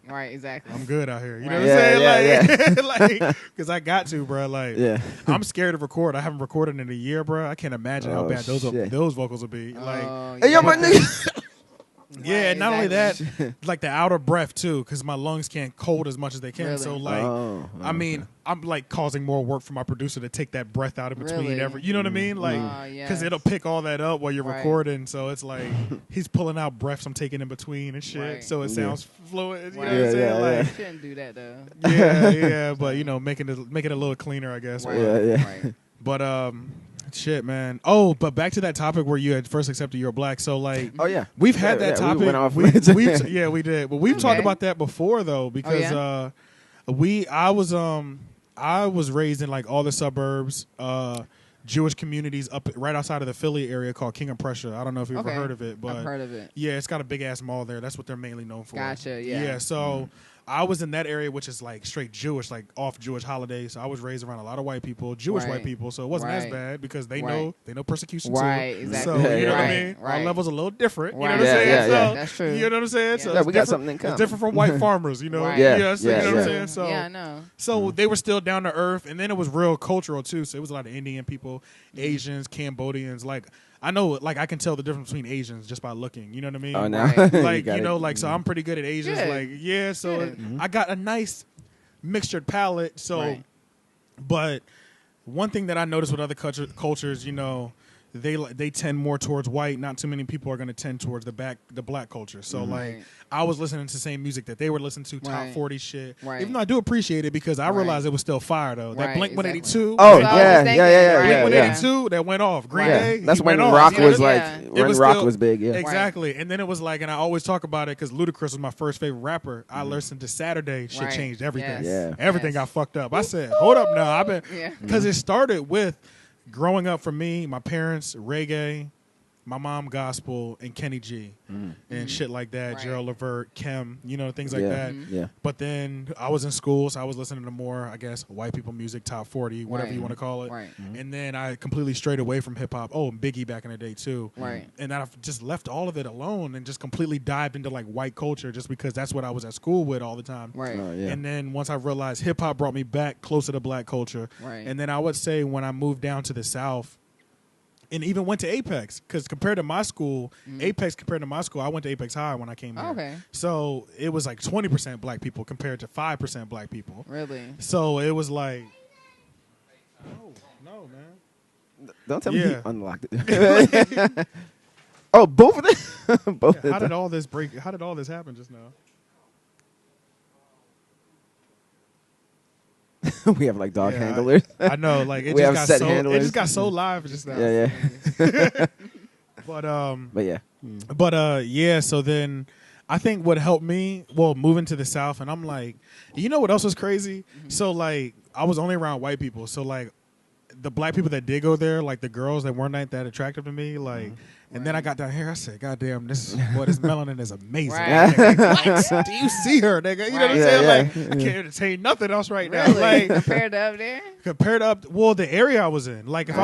Right. Exactly. I'm good out here. You know Right. what I'm Yeah, saying? Like, because I got to, bro. Like, Yeah. I'm scared to record. I haven't recorded in a year, bro. I can't imagine how Oh, bad those shit. vocals will be. Like, Oh, Hey, yo, my yeah. nigga. yeah, Right, not only exactly. that, like the outer breath too, because my lungs can't cold as much as they can. Really? So like, Oh, I mean, I'm like causing more work for my producer to take that breath out in between Really? every. You know what I mean? Like, because yes. it'll pick all that up while you're Right. recording. So it's like he's pulling out breaths I'm taking in between and shit. Right. So it Yeah. sounds fluid. You know Right. what I'm Yeah, saying? yeah, Like, You shouldn't do that though. yeah. But you know, making it a little cleaner, I guess. Right. Yeah, yeah. Right. But shit, man. Oh, but back to that topic where you had first accepted you're black. So like. Oh yeah. We've had Yeah, that yeah, topic. we went off. Yeah, we did. But we've talked Okay. about that before though, because I was raised in like all the suburbs, Jewish communities up right outside of the Philly area called King of Prussia. I don't know if you've ever Okay. heard of it, but I've heard of it. yeah, it's got a big ass mall there. That's what they're mainly known for. Gotcha, yeah. Yeah. So I was in that area, which is like straight Jewish, like off Jewish holidays. So I was raised around a lot of white people, Jewish Right. white people. So it wasn't as Right. bad because they Right. know persecution Right, too. exactly. So you know what I Right, mean? Our right. level's a little different. You know Right. what I'm Yeah, saying? yeah, yeah. So, That's true. You know what I'm saying? Yeah. So Yeah, it's we got different- something in common. It's different from white farmers, you know? Right. Yeah, Yeah, so, you know yeah, what yeah. I'm saying? So, Yeah, I know. so they were still down to earth, and then it was real cultural too. So it was a lot of Indian people, Asians, Cambodians. Like I know, like I can tell the difference between Asians just by looking. You know what I mean? Oh, now Right. Like got you know, it. like so I'm pretty good at Asians. Good. Like yeah, so Good. I got a nice mixtured palette. So, Right. but one thing that I noticed with other cultures, you know, they tend more towards white. Not too many people are going to tend towards the black culture. So like Right. I was listening to the same music that they were listening to, top Right. 40 shit. Right. Even though I do appreciate it because I Right. realized it was still fire though. That Right, Blink 182. Oh That's what I was yeah, thinking, yeah, yeah, right, yeah, Blink yeah. 182 that went off. Green Right. Day. That's he when went off. rock You know was what I like Yeah. It when was rock still- was big. Yeah. Exactly. And then it was like, and I always talk about it because Ludacris was my first favorite rapper. I listened to Saturday. Shit Right. changed everything. Yes. Yeah. Everything Yes. got fucked up. I said, hold up now. I've been, Yeah. because it started with growing up for me, my parents, reggae, my mom gospel, and Kenny G and shit like that. Right. Gerald Levert, Kim, you know, things like Yeah. that. Yeah. But then I was in school, so I was listening to more, I guess, white people music, top 40, whatever Right. you want to call it. Right. And then I completely strayed away from hip hop. Oh, and Biggie back in the day too. Right. And I've just left all of it alone and just completely dived into like white culture just because that's what I was at school with all the time. Right. Oh, yeah. And then once I realized hip hop brought me back closer to black culture. Right. And then I would say when I moved down to the South and even went to Apex, because compared to my school, Apex compared to my school, I went to Apex High when I came here. Okay. So it was like 20% black people compared to 5% black people. Really? So it was like, no, man. Don't tell me he Yeah. unlocked it. Oh, both of them. Both How of did them. all this break? How did all this happen just now? We have like dog Yeah, handlers. I know, like it We just have got set so it handlers. just got so live just now. Yeah, yeah. But yeah. yeah. So then, I think what helped me, well, moving to the South, and I'm like, you know what else was crazy? So like, I was only around white people. So like, the black people that did go there, like the girls that weren't that attractive to me, like. And then I got down here. I said, "God damn, this melanin is amazing. Right. Nigga, like, do you see her, nigga? You know what I'm Right. saying? Yeah, Like, yeah. I can't entertain nothing else right now. Really? Like, Compared to up there? compared up, well, the area I was in. Like, if Oh.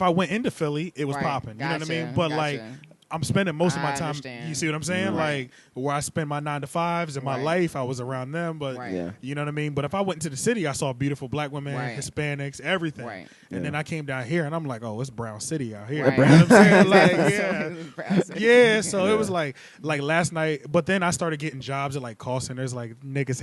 I went into Philly, it was Right. popping. You know what I mean? Gotcha. But like, Gotcha. I'm spending most of my I time. understand. You see what I'm saying? Right. Like, where I spend my 9 to 5s in my Right. life, I was around them. But Right. Yeah. you know what I mean? But if I went into the city, I saw beautiful black women, Right. Hispanics, everything. Right. And Yeah. then I came down here, and I'm like, oh, it's Brown City out here. Right. You know what I'm saying? Like, So yeah. it was browsing. Yeah, so Yeah. it was like last night, but then I started getting jobs at like call centers, like nigga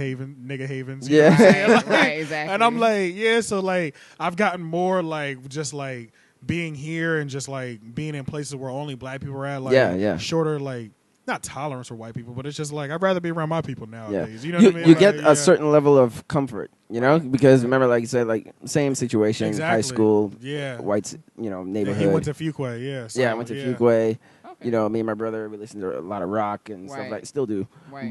havens. You know what I'm Yeah. saying? Like, Right, exactly. And I'm like, yeah, so like I've gotten more like just like being here and just like being in places where only black people are at, like Yeah, yeah. shorter like not tolerance for white people, but it's just like I'd rather be around my people Yeah. nowadays. You know You, what I mean? you Like, get yeah. a certain level of comfort, you know, because remember, like you said, like same situation, Exactly. high school, Yeah. whites, you know, Yeah, neighborhood. he went to Fuquay, yeah. So, yeah, I went to Fuquay. Okay. You know, me and my brother, we listened to a lot of rock and stuff Right. like still do. Right.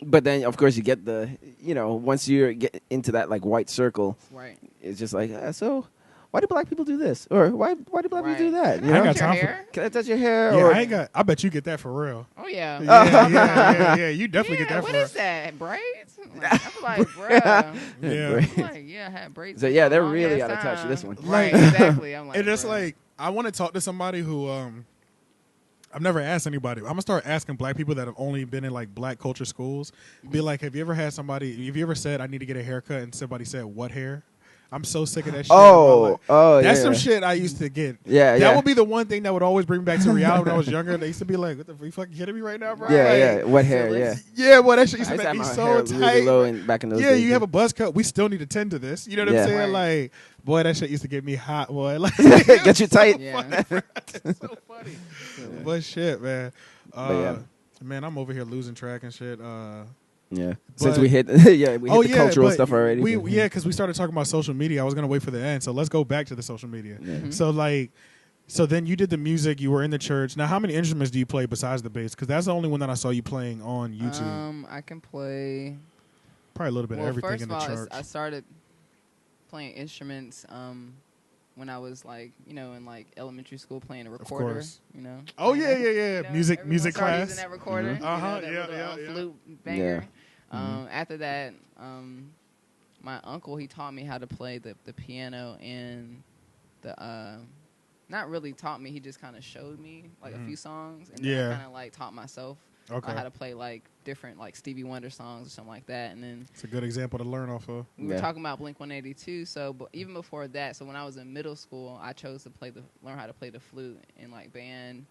But then of course you get the, you know, once you get into that like white circle, Right. it's just like, so why do black people do this? Or why do black people do that? Can You I know? got touch your time for- hair? Can I touch your hair? Yeah, or I ain't got. I bet you get that for real. Oh yeah. Yeah. You definitely get that What for real. is that? Braids? Like, I feel like, bruh. Yeah. Right. I'm like, yeah, I had braids. So, for yeah, a they're long really ass out of touch time. this one. Right, Like- exactly. I'm like, And it's bruh. like I want to talk to somebody who I've never asked anybody. I'm gonna start asking black people that have only been in like black culture schools. Be like, have you ever had somebody? Have you ever said I need to get a haircut and somebody said what hair? I'm so sick of that shit. That's yeah. some shit I used to get. Yeah, that yeah. would be the one thing that would always bring me back to reality when I was younger. They used to be like, "What the fuck, you fucking kidding me right now, bro?" Yeah, Like, yeah. Wet hair, silly. yeah. yeah. Well, that shit I used to used to make have me my so hair tight. really low back in those Yeah, days. you have a buzz cut. We still need to tend to this. You know what Yeah. I'm saying? Right. Like, boy, that shit used to get me hot, boy. Like, Get you tight. Yeah. it's so funny. But shit, man. yeah. Man, I'm over here losing track and shit. Yeah. Since But- we hit the cultural but stuff already. because we started talking about social media. I was gonna wait for the end, so let's go back to the social media. Yeah. Mm-hmm. So like, so then you did the music. You were in the church. Now, how many instruments do you play besides the bass? Because that's the only one that I saw you playing on YouTube. I can play. Probably a little bit of everything first in of all, the church. I started playing instruments when I was like, you know, in like elementary school, playing a recorder. course. You know. Oh You yeah, know, yeah, yeah. you know, music everyone started class. using that recorder. Mhm. You know, Uh-huh, that yeah, little, yeah, yeah. flute banger. Mhm. After that, my uncle, he taught me how to play the piano and the not really taught me, he just kind of showed me like a few songs, and then Yeah. I kind of like taught myself Okay, how to play like different like Stevie Wonder songs or something like that. And then it's a good example to learn off of. we were Yeah. talking about Blink 182. So, but even before that, so when I was in middle school, I chose to learn how to play the flute in like band.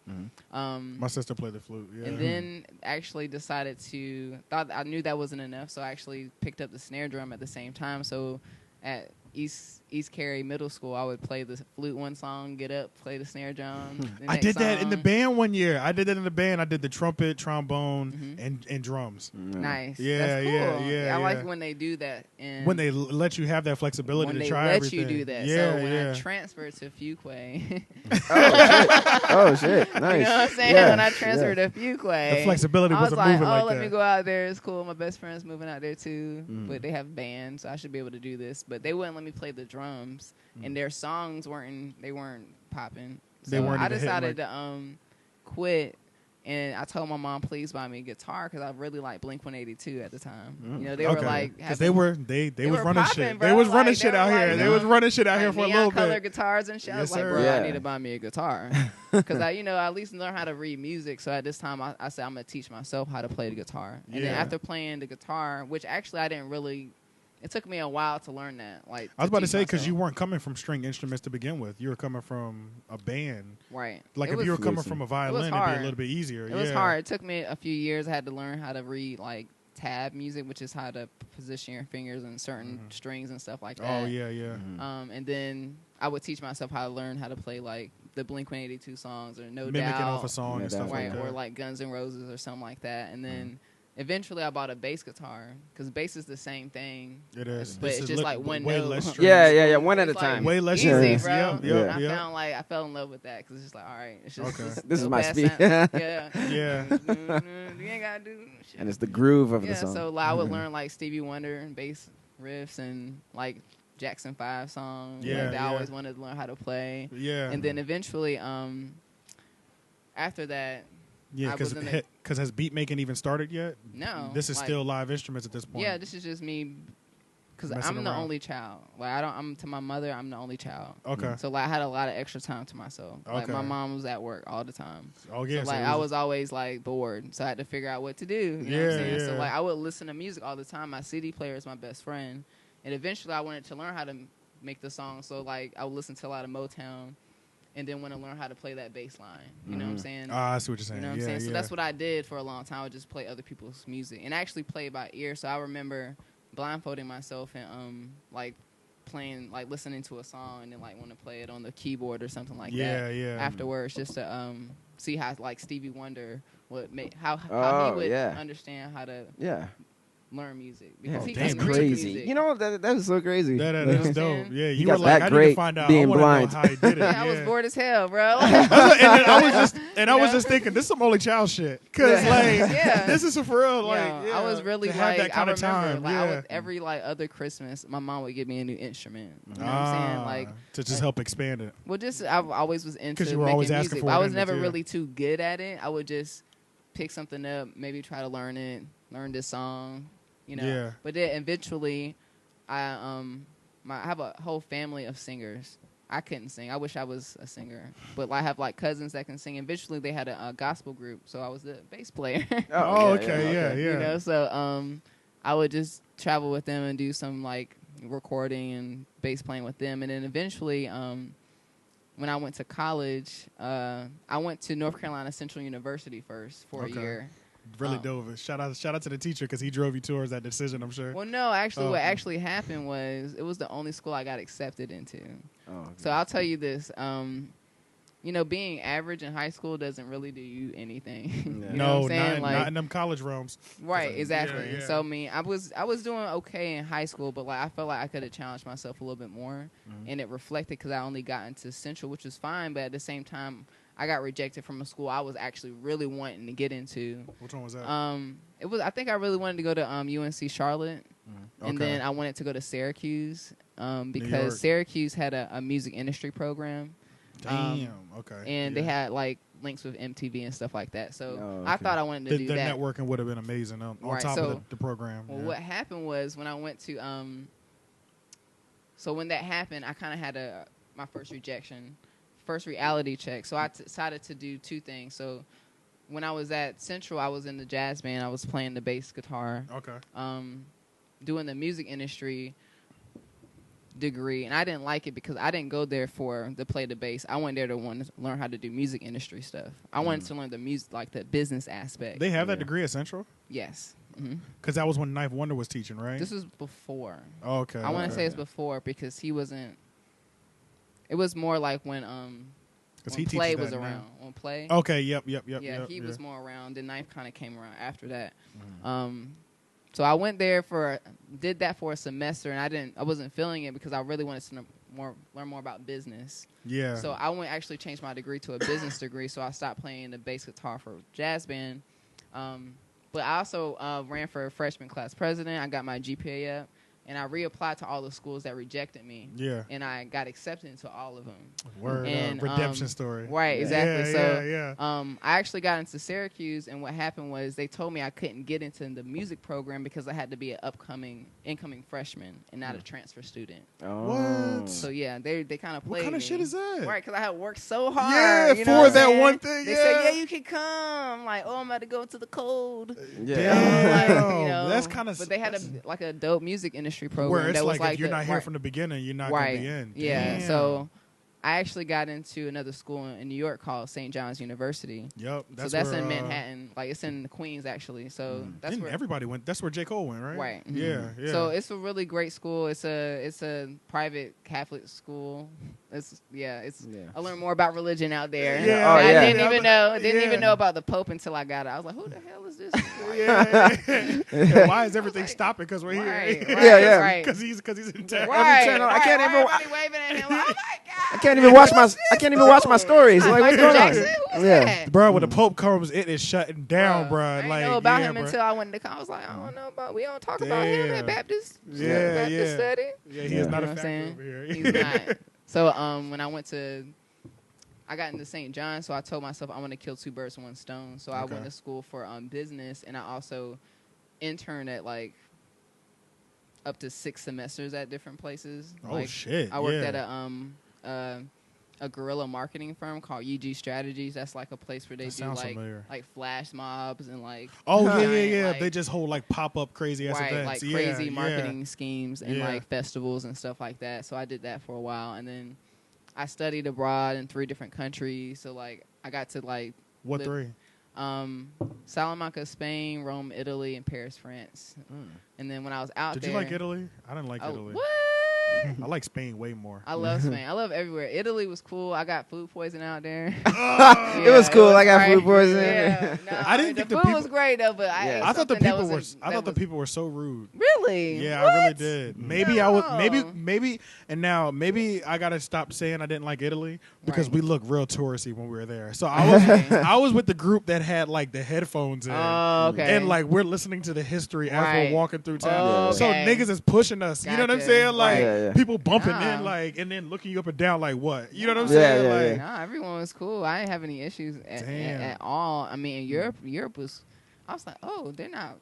My sister played the flute. Yeah. And then actually decided thought I knew that wasn't enough, so I actually picked up the snare drum at the same time. So at East Cary Middle School, I would play the flute one song, get up, play the snare drum. The I next did that in the song. band one year. I did that in the band. I did the trumpet, trombone, Mhm. and drums. Nice. Yeah, That's cool. yeah, yeah, I like yeah. when they do that. And When they let you have that flexibility when to they try let everything. you do that. Yeah, So when yeah. I transferred to Fuquay, Oh shit! Nice. you know what I'm saying? Yeah, When I transferred to Fuquay, The flexibility I was wasn't like, moving oh, like let that. me go out there. It's cool. My best friend's moving out there too, Mm. but they have bands, so I should be able to do this. But they wouldn't let me play the drums, and their songs weren't popping. So They weren't I even hitting, decided like- to quit. And I told my mom, please buy me a guitar because I really liked Blink 182 at the time. You know, they were like, because they was were running popping, shit. bro. They was Like, running they shit were out like, here. They you was know, running shit out here like for a neon little color bit. guitars and shit. I was Yes, like, sir. bro, I Yeah. need to buy me a guitar because I, at least learn how to read music. So at this time, I said I'm gonna teach myself how to play the guitar. And then Yeah. after playing the guitar, which actually I didn't really, it took me a while to learn that. Like I was about to teach say because myself. you weren't coming from string instruments to begin with. You were coming from a band. right. Like It if was- you were coming Listen. from a violin, it'd be hard. a little bit easier. It was Yeah. hard. It took me a few years. I had to learn how to read like tab music, which is how to position your fingers in certain strings and stuff like that. Oh yeah, yeah. And then I would teach myself how to learn how to play like the Blink 182 songs or No Mimicking Doubt, off a song No and stuff Doubt. like right, that. or like Guns N' Roses or something like that. And then eventually I bought a bass guitar because bass is the same thing. It is. But This it's is just like one way note. less strings. Yeah. One at a It's like time. Way less easy, strings. bro. Yep, And yep, I yep. found I fell in love with that because it's just like, all right, it's just Okay. This is no my bad speed. sound. Yeah. Yeah. You ain't gotta do shit. And it's the groove of Yeah, the song. so like, I would learn like Stevie Wonder and bass riffs and like Jackson 5 songs. Yeah, Like, that I yeah. always wanted to learn how to play. Yeah. And then eventually, after that, Yeah, I was in the- because has beat making even started yet? no. This is like, still live instruments at this point. Yeah, this is just me. Because Messing I'm the around. only child. Like I'm to my mother, I'm the only child. Okay. So like I had a lot of extra time to myself. Like Okay. my mom was at work all the time. Oh yeah. So like I was always like bored, so I had to figure out what to do. You know what Yeah, I'm saying? So yeah. like I would listen to music all the time. My CD player is my best friend, and eventually I wanted to learn how to make the song. So like I would listen to a lot of Motown, and then want to learn how to play that bass line. You know what I'm saying? I see what you're saying. You know what I'm yeah, saying? So yeah. that's what I did for a long time. I would just play other people's music and actually play by ear. So I remember blindfolding myself and like playing, like listening to a song and then like want to play it on the keyboard or something like Yeah, that. yeah. Afterwards, just to see how like Stevie Wonder would make how he Oh, would yeah. understand how to Yeah. learn music Yeah, because he damn, that's couldn't read crazy. music. You know that is so crazy. That You know what is I'm dope. saying? Yeah, He you got were like, that I need great to find out. I being want to blind. know how he did it. I was Yeah. bored as hell, bro. and then I was know? just thinking, this is some only child shit. Cause Yeah. like, Yeah. this is for real. Like, Yo, yeah, I was really to have like, that kind I of remember, time. like, Yeah. I would, every like other Christmas, my mom would give me a new instrument. You know what I'm saying? Like, to just help expand it. well, just I always was into 'Cause you were making always asking music. for But I it was in it, never yeah. really too good at it. I would just pick something up, maybe try to learn it, learn this song, you know. Yeah. But then eventually, I have a whole family of singers. I couldn't sing. I wish I was a singer, but I have like cousins that can sing. Eventually, they had a gospel group, so I was the bass player. Oh, okay, yeah. You know, so I would just travel with them and do some like recording and bass playing with them, and then eventually, when I went to college, I went to North Carolina Central University first for a year. Really dope. Shout out to the teacher because he drove you towards that decision, I'm sure. Well, no, actually, what actually happened was it was the only school I got accepted into. Oh, okay. So I'll tell you this. You know, being average in high school doesn't really do you anything. Yeah. You know what No, I'm saying? not in them college realms. Right, exactly. Yeah. So I mean, I was doing okay in high school, but like I felt like I could have challenged myself a little bit more, and it reflected because I only got into Central, which was fine, but at the same time, I got rejected from a school I was actually really wanting to get into. Which one was that? It was I think I really wanted to go to UNC Charlotte, and Okay. then I wanted to go to Syracuse York. because Syracuse had a music industry program. Damn. Okay. And yeah. they had like links with MTV and stuff like that. So Oh, I okay. thought I wanted to do the that. networking would have been amazing on Right, top so- of the program. Well, yeah. what happened was when I went to so when that happened, I kind of had my first rejection, first reality check. So I decided to do two things. So when I was at Central, I was in the jazz band. I was playing the bass guitar, Okay. doing the music industry degree, and I didn't like it because I didn't go there to play the bass. I went there to want to learn how to do music industry stuff. I wanted to learn the music, like the business aspect. They have that degree at Central? Yes. hmm Because that was when Knife Wonder was teaching, right? This was before. Oh, okay. I want to okay. say it's before because he wasn't. It was more like when he Play teaches was that now. around. On Play. Okay, yep. Yeah, he was more around. Then Knife kind of came around after that. So I went there did that for a semester, and I wasn't feeling it because I really wanted to learn more about business. Yeah. So I went actually changed my degree to a business degree. So I stopped playing the bass guitar for jazz band. But I also ran for freshman class president. I got my GPA up, and I reapplied to all the schools that rejected me. Yeah. And I got accepted into all of them. Word And, redemption story. Right, exactly. Yeah, so I actually got into Syracuse, and what happened was they told me I couldn't get into the music program because I had to be an incoming freshman and not a transfer student. Oh. What? So yeah, they kind of played What kind of me. shit is that? Right, because I had worked so hard. Yeah, you know for what I'm that saying? one thing, They yeah. said, yeah, you can come. Like, oh, I'm about to go to the cold. Yeah. Damn. That's kind of. But they had a dope music industry program where it's that was like if you're the- not here right. from the beginning, you're not Right. gonna be in. Yeah. Damn. So I actually got into another school in New York called St. John's University. Yep. So that's where, in Manhattan. Like it's in Queens actually. So that's Didn't where everybody went. That's where J. Cole went, right? Right. mhm. Yeah. So it's a really great school. It's a private Catholic school. Yeah. I learned more about religion out there. Yeah. Oh, I yeah. didn't Yeah, even but- know. Didn't yeah. even know about the Pope until I got it. I was like, who the hell is this? Yeah. Why is everything stopping? Because we're Right, here. right, Yeah. right. Because he's in town. Right, channel, I right, can't right, even- everybody waving at him. Like, oh my god! I can't even watch my stories. Like, what's Michael going Jackson? on? Who's Yeah. that? Bro, when the Pope comes, it is shutting down, Bruh, bro. I didn't Like, know about yeah, him bruh. until I went to. I was like, I don't know about. We don't talk about him Damn. at Baptist. Yeah, Baptist yeah. study. Yeah, he is Yeah. not You know a what I'm factor saying? over here. He's not. So when I got into St. John, so I told myself I want to kill two birds with one stone. So I Okay. went to school for business, and I also interned at like up to 6 semesters at different places. Oh, like, shit, I worked yeah. at a guerrilla marketing firm called Strategies. That's like a place where they That do sounds like familiar. flash mobs and like Oh, yeah, giant, yeah. like- They just hold like pop up crazy ass right, events. like Yeah, crazy yeah. marketing schemes and Yeah. like festivals and stuff like that. So I did that for a while, and then I studied abroad in 3 different countries. So like I got to like What live- 3? Salamanca, Spain, Rome, Italy, and Paris, France. And then when I was out Did there, you like Italy? I didn't like oh, Italy. what? I like Spain way more. I love Spain. I love everywhere. Italy was cool. I got food poisoning out there. It was cool. I got food poisoning. Yeah, no, I didn't the think the food people- was great though, but I ate I thought the something that people were. wasn't- I that thought the was- people were so rude. Really. Yeah, What? I really did. Maybe I was. No. Maybe. And now maybe I gotta stop saying I didn't like Italy because Right. we look real touristy when we were there. So I was. Okay. I was with the group that had like the headphones in. Oh, okay. And like we're listening to the history as Right. we're walking through town. Oh, So okay. niggas is pushing us. You know what I'm Gotcha. saying? Like Right. Yeah, yeah. people bumping Nah. in, like, and then looking you up and down, like what? You know what I'm Yeah, saying? yeah, like, yeah. Nah, everyone was cool. I didn't have any issues Damn. at all. I mean, in Europe was. I was like, oh, they're not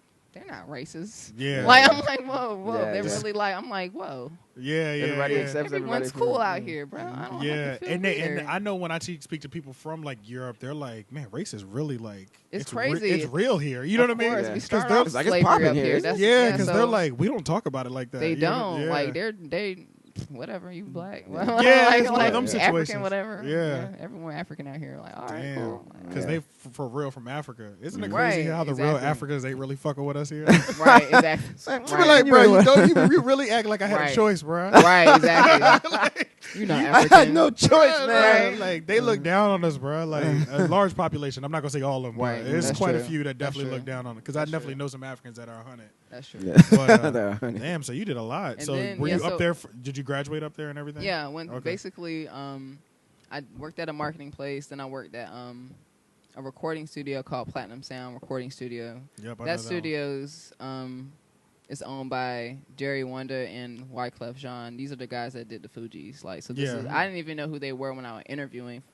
racist. Yeah. Like I'm like, whoa. Yeah, they're yeah. really like. I'm like, whoa. yeah, yeah, Everybody yeah. accepts everybody. Everyone's cool out here, bro. I don't Yeah, have to feel and weird. I know when I speak to people from like Europe, they're like, "Man, race is really like It's re- crazy. it's real here." You know Of what I mean? course, Yeah. we 'Cause start they're- off It's like it's slavery popping up here, here. isn't it? That's, Yeah, because so they're like, we don't talk about it like that. they You know? don't Yeah. like they whatever you black. Yeah, it's one of them situations. African, whatever. Yeah. everyone African out here. Like, all right, Damn, cool. because Yeah. they for real from Africa. Isn't it Right, crazy how the real exactly. Africans ain't really fucking with us here? Right, exactly. We're Right. like, bro, you really act like I had a Right. choice, bro. Right, exactly. You're not I African. had no choice, Bruh, man. like, like they look down on us, bro. Like a large population. I'm not gonna say all of them, Right, but there's that's quite a true. few that That's definitely true. look down on it. Because I That's definitely true. know some Africans that are 100. That's true. Yeah. But, They're 100. damn, so you did a lot. And So then- were yeah, you up so- there? Did you graduate up there and everything? Yeah, when Okay. basically I worked at a marketing place, then I worked at a recording studio called Platinum Sound Recording Studio. Yep. I know That one. studio's is owned by Jerry Wonder and Wyclef Jean. These are the guys that did the Fugees. Like, so this Yeah. is I didn't even know who they were when I was interviewing.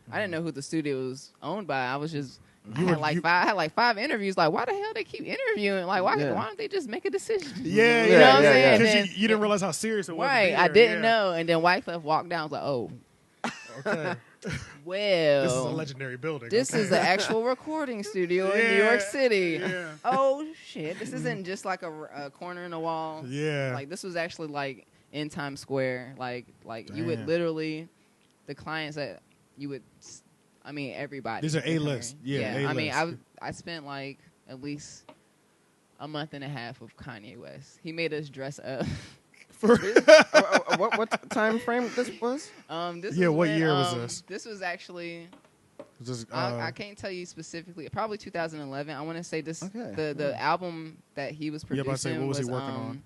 I didn't know who the studio was owned by. I was just I had like five interviews. Like, why the hell they keep interviewing? Like, why don't they just make a decision? Yeah, You yeah, know what I'm yeah. saying? Because And you didn't realize how serious it was. to Right, be I there, didn't yeah. know. And then Wyclef walked down. I was like, oh, Okay. well, This is a legendary building. this okay. is the actual recording studio in New Yeah, York City. Yeah. Oh shit! This isn't just like a corner in a wall. Yeah. Like this was actually like in Times Square. Like you would Damn. literally, the clients that you would, I mean everybody. These are would come A-list. here. Yeah, I mean A-list. I spent like at least a month and a half with Kanye West. He made us dress up. What time frame this was? This Yeah, was what when, year was this? This was actually. Just, I can't tell you specifically. Probably 2011. I want to say this. Okay. The album that he was Yeah, producing but I say, what was he working on?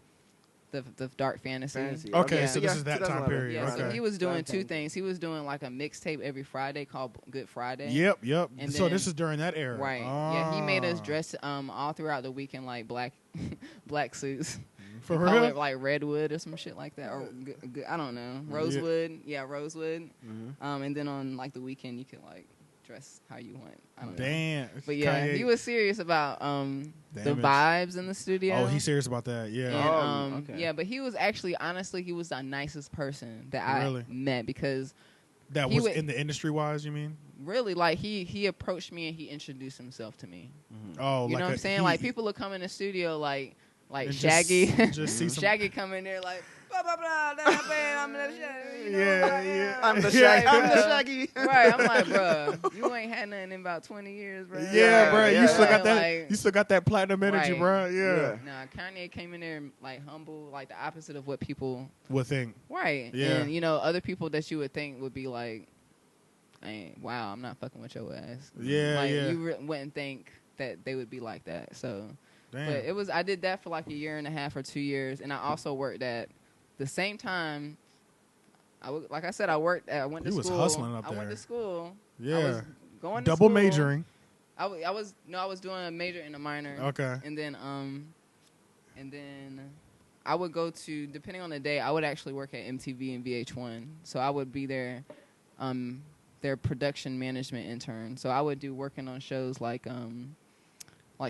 The Dark Fantasy. Okay, Yeah. so this is that time 2011. period. Yeah, so Okay. he was doing Dark two Fantasy. things. He was doing like a mixtape every Friday called Good Friday. Yep. And So this then- is during that era. Right. Yeah, he made us Ah. dress all throughout the week in like black black suits. For Call real? it like redwood or some shit like that, or I don't know, rosewood. Yeah, rosewood. And then on like the weekend, you could like dress how you want. I don't know. Damn. But yeah, Kanye- he was serious about the Damn it. vibes in the studio. Oh, he's serious about that. And, Yeah. Okay. yeah, but he was actually, honestly, he was the nicest person that I Really? met because That he was would- in the industry wise, you mean? really, like, he approached me and he introduced himself to me. Oh, You like know what I'm saying? Like, people would come in the studio like and Shaggy. just see some. Shaggy come in there like, blah, blah, blah, blah, blah, I'm the Shaggy. You know, Yeah, like, yeah. I'm the Yeah. Shaggy. I'm I'm the the Shaggy. Right, I'm like, bro, you ain't had nothing in about 20 years, bro. Yeah, bro. yeah, You still got that. Like, You still got that platinum energy, Right. bro. Yeah. Nah, Kanye came in there like humble, like the opposite of what people. Would think. Right. Yeah. And other people that you would think would be like, "Hey, wow, I'm not fucking with your ass." Yeah, like, yeah. You wouldn't think that they would be like that. So, Damn. but it was. I did that for like a year and a half or 2 years, and I also worked at the same time. Like I said, I worked. I went to You school. was hustling up I went there. to school. I Yeah. was going to Double school. majoring. I was doing a major and a minor. Okay. And then I would go to, depending on the day, I would actually work at MTV and VH1. So I would be their production management intern. So I would do working on shows like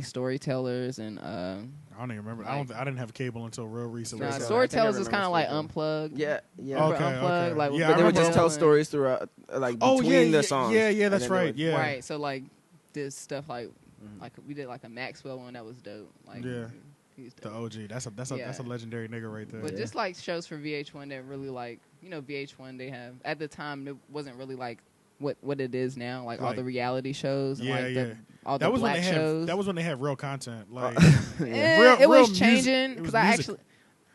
Storytellers and I don't even remember. I didn't have cable until real recently. nah, so I Storytellers think I is kind of like remember Unplugged. Yeah. Okay, Unplugged, okay. like, Yeah, But they I would just remember- tell stories throughout, like Oh, between yeah, the songs. yeah, And that's then they right. would- Yeah. Right. So like this stuff like we did like a Maxwell one that was dope. Like Yeah. he's The dope. OG. That's a legendary nigga right there. But just like shows for VH1 that really like, VH1 they have at the time it wasn't really like what it is now, like all Like- the reality shows and Yeah, like yeah. all the that was when black they had. shows. That was when they had real content. Like Eh, real it was music- changing it was because I music. actually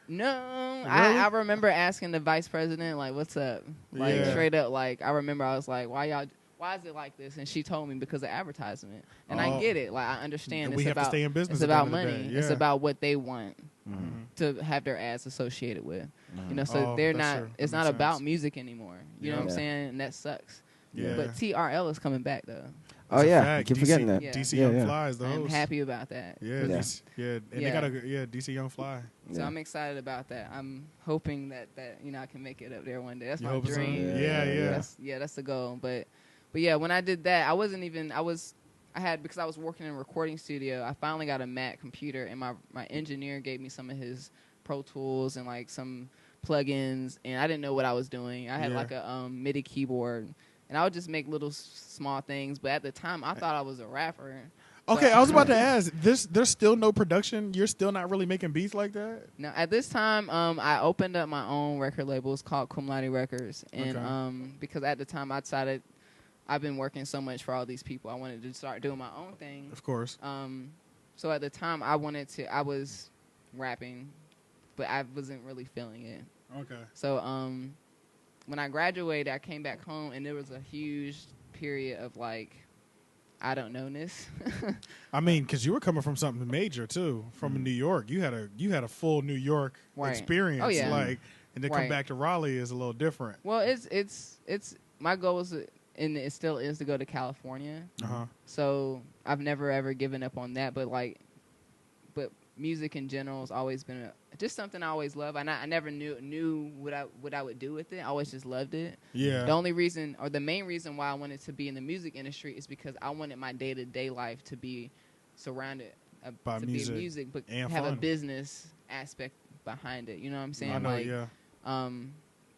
No, Really? I remember asking the vice president, like, what's up? Like, Yeah. straight up, like, I remember I was like, why is it like this? And she told me because of advertisement. And I Oh. get it. Like, I understand We it's have to about, stay in business it's at the about end of the money. day. It's Yeah. about what they want Mhm. to have their ads associated with. You know, so Oh, they're that's not, true. it's That not makes about sense. music anymore. You know what I'm Yeah. saying? And that sucks. Yeah. But TRL is coming back, though. Oh That's a yeah, I fact. keep forgetting that. Yeah. DC Yeah, Young yeah. Fly is the I'm host. happy about that. Yeah, Yeah. and they Yeah. got a DC Young Fly. So Yeah. I'm excited about that. I'm hoping that I can make it up there one day. That's You my hoping so? dream. Yeah. That's the goal. But yeah, when I did that, because I was working in a recording studio. I finally got a Mac computer, and my engineer gave me some of his Pro Tools and like some plugins, and I didn't know what I was doing. I had Yeah. like a MIDI keyboard, and I would just make little small things. But at the time, I thought I was a rapper. Okay, So- I was about to ask. There's still no production. You're still not really making beats like that. Now, at this time, I opened up my own record label. It's called Cum Laude Records. And Okay. because at the time I decided I've been working so much for all these people, I wanted to start doing my own thing. Of course. So at the time I was rapping, but I wasn't really feeling it. Okay. So when I graduated, I came back home, and there was a huge period of like, I don't knownness. I mean, because you were coming from something major too, from New York. You had a full New York Right. experience. Oh, yeah. Like, and to come Right. back to Raleigh is a little different. Well, it's my goal is, and it still is, to go to California. Uh-huh. So I've never ever given up on that, but music in general has always been just something I always loved. I never knew what I would do with it. I always just loved it. Yeah. The only reason, or the main reason why I wanted to be in the music industry is because I wanted my day-to-day life to be surrounded By to music be music, but and have a fun. business aspect behind it. You know what I'm saying? I know. Like, yeah.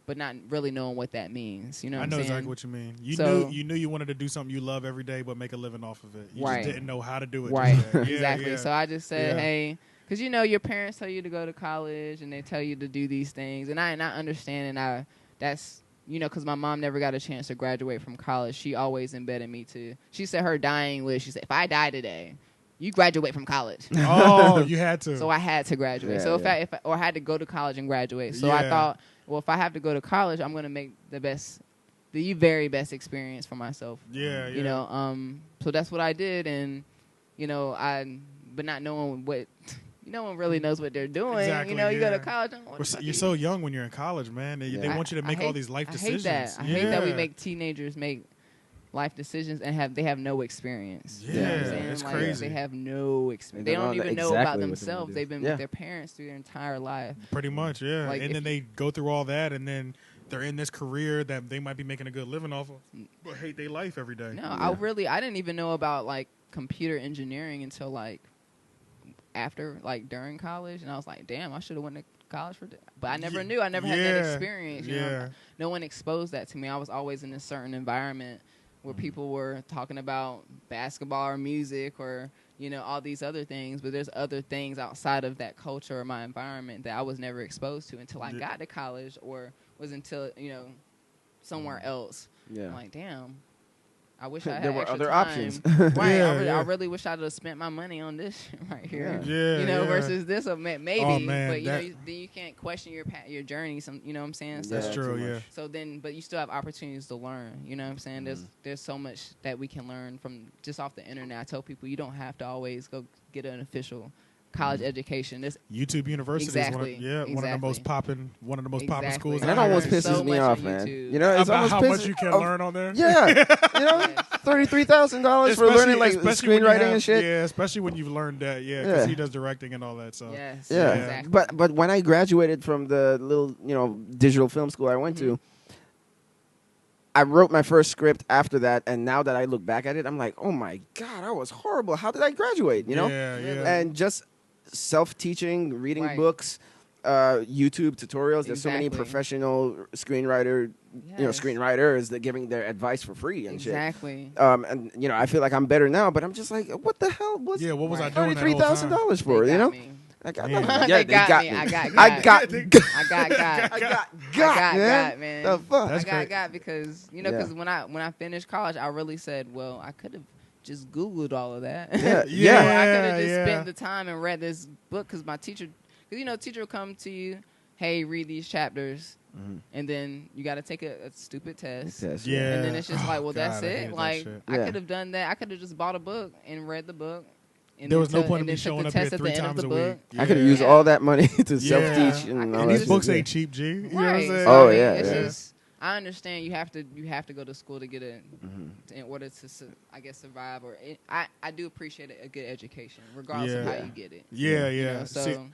but not really knowing what that means. You know what I I'm know saying? exactly what you mean. You So- knew you wanted to do something you love every day, but make a living off of it. You Right. just didn't know how to do it. Right, just yet. Yeah, exactly. yeah. So I just said, Yeah. hey, because your parents tell you to go to college and they tell you to do these things, and I understand, and that's because my mom never got a chance to graduate from college. She always embedded me to. She said her dying wish. She said, if I die today, you graduate from college. Oh, you had to. So I had to graduate. Yeah, so yeah. I had to go to college and graduate. So I Yeah. thought, well, if I have to go to college, I'm gonna make the very best experience for myself. yeah, yeah. You know, so that's what I did, and but not knowing what, no one really knows what they're doing. Exactly, You know, you go yeah. to college. What the fuck You're you- so young when you're in college, man. They Yeah. want you to I make all hate- these life I decisions. hate that. I yeah. hate that we make teenagers make life decisions and they have no experience. Yeah, You know what I'm saying? it's Like, crazy. They have no experience. They They don't don't know even know exactly about what they wanna themselves. do. They've been Yeah. with their parents through their entire life. Pretty much, yeah. Like, and if- then they go through all that, and then they're in this career that they might be making a good living off of, but hate their life every day. No, Yeah. I didn't even know about like computer engineering until like during college, and I was like, damn, I should have went to college for that. But I never knew. I never had that Yeah, experience. You yeah. know? No one exposed that to me. I was always in a certain environment where people were talking about basketball or music or all these other things. But there's other things outside of that culture or my environment that I was never exposed to until I Yeah. got to college or was until somewhere else. Yeah. I'm like, damn. I wish I had There were extra other time. options. Right. Yeah, I really wish I'd have spent my money on this shit right here. Yeah, yeah. Versus this, or maybe. Oh, man, but that- then you can't question your journey. You know what I'm saying? So, That's Yeah, true, too yeah. much. So then, but you still have opportunities to learn. You know what I'm saying? There's so much that we can learn from just off the internet. I tell people you don't have to always go get an official college education. This YouTube University Exactly, is one of the most popping Exactly. schools. And that out almost here. So pisses me much off, on man. YouTube. You know, it's About almost how much pisses- you can oh, learn on there. Yeah, Yes. $33,000 for learning like Especially when you screenwriting have- and shit. Yeah, especially when you've learned that. Yeah, because Yeah. he does directing and all that. So Yes. Yeah, Exactly. but when I graduated from the little digital film school I went to, I wrote my first script after that, and now that I look back at it, I'm like, oh my god, I was horrible. How did I graduate? You know, Yeah, yeah. Really? and just self-teaching, reading Right. books, YouTube tutorials. There's so many Exactly. professional screenwriters that giving their advice for free and Exactly. shit. And I feel like I'm better now, but I'm just like, what the hell was Yeah, what was I Right. doing that whole time? $33,000 for? They You got know, me. I got, Man. yeah, They they got got me. me. I got I got. got, I got. man. Man. The fuck? That's I great. got because Yeah. because when I finished college, I really said, well, I could have just Googled all of that. Yeah, Or I could yeah. have just yeah. spent the time and read this book because my teacher because teacher will come to you, hey, read these chapters, and then you got to take a stupid test. Yeah. And then it's just like, well, God, that's I it. hated that Like, shit. I Yeah. could have done that. I could have just bought a book and read the book. And There then was no took- point in and me then took showing the up here test at 3 the end of times the a book. week. I could have used Yeah. all that money to Yeah. self-teach I and could all And use these that books shit. ain't cheap, G. You know what I'm Right. saying? So, Oh, I mean, yeah, It's yeah. just, I understand you have to go to school to get it in order to survive. Or I do appreciate a good education, regardless of Yeah. how you get it. Yeah, You yeah. know, so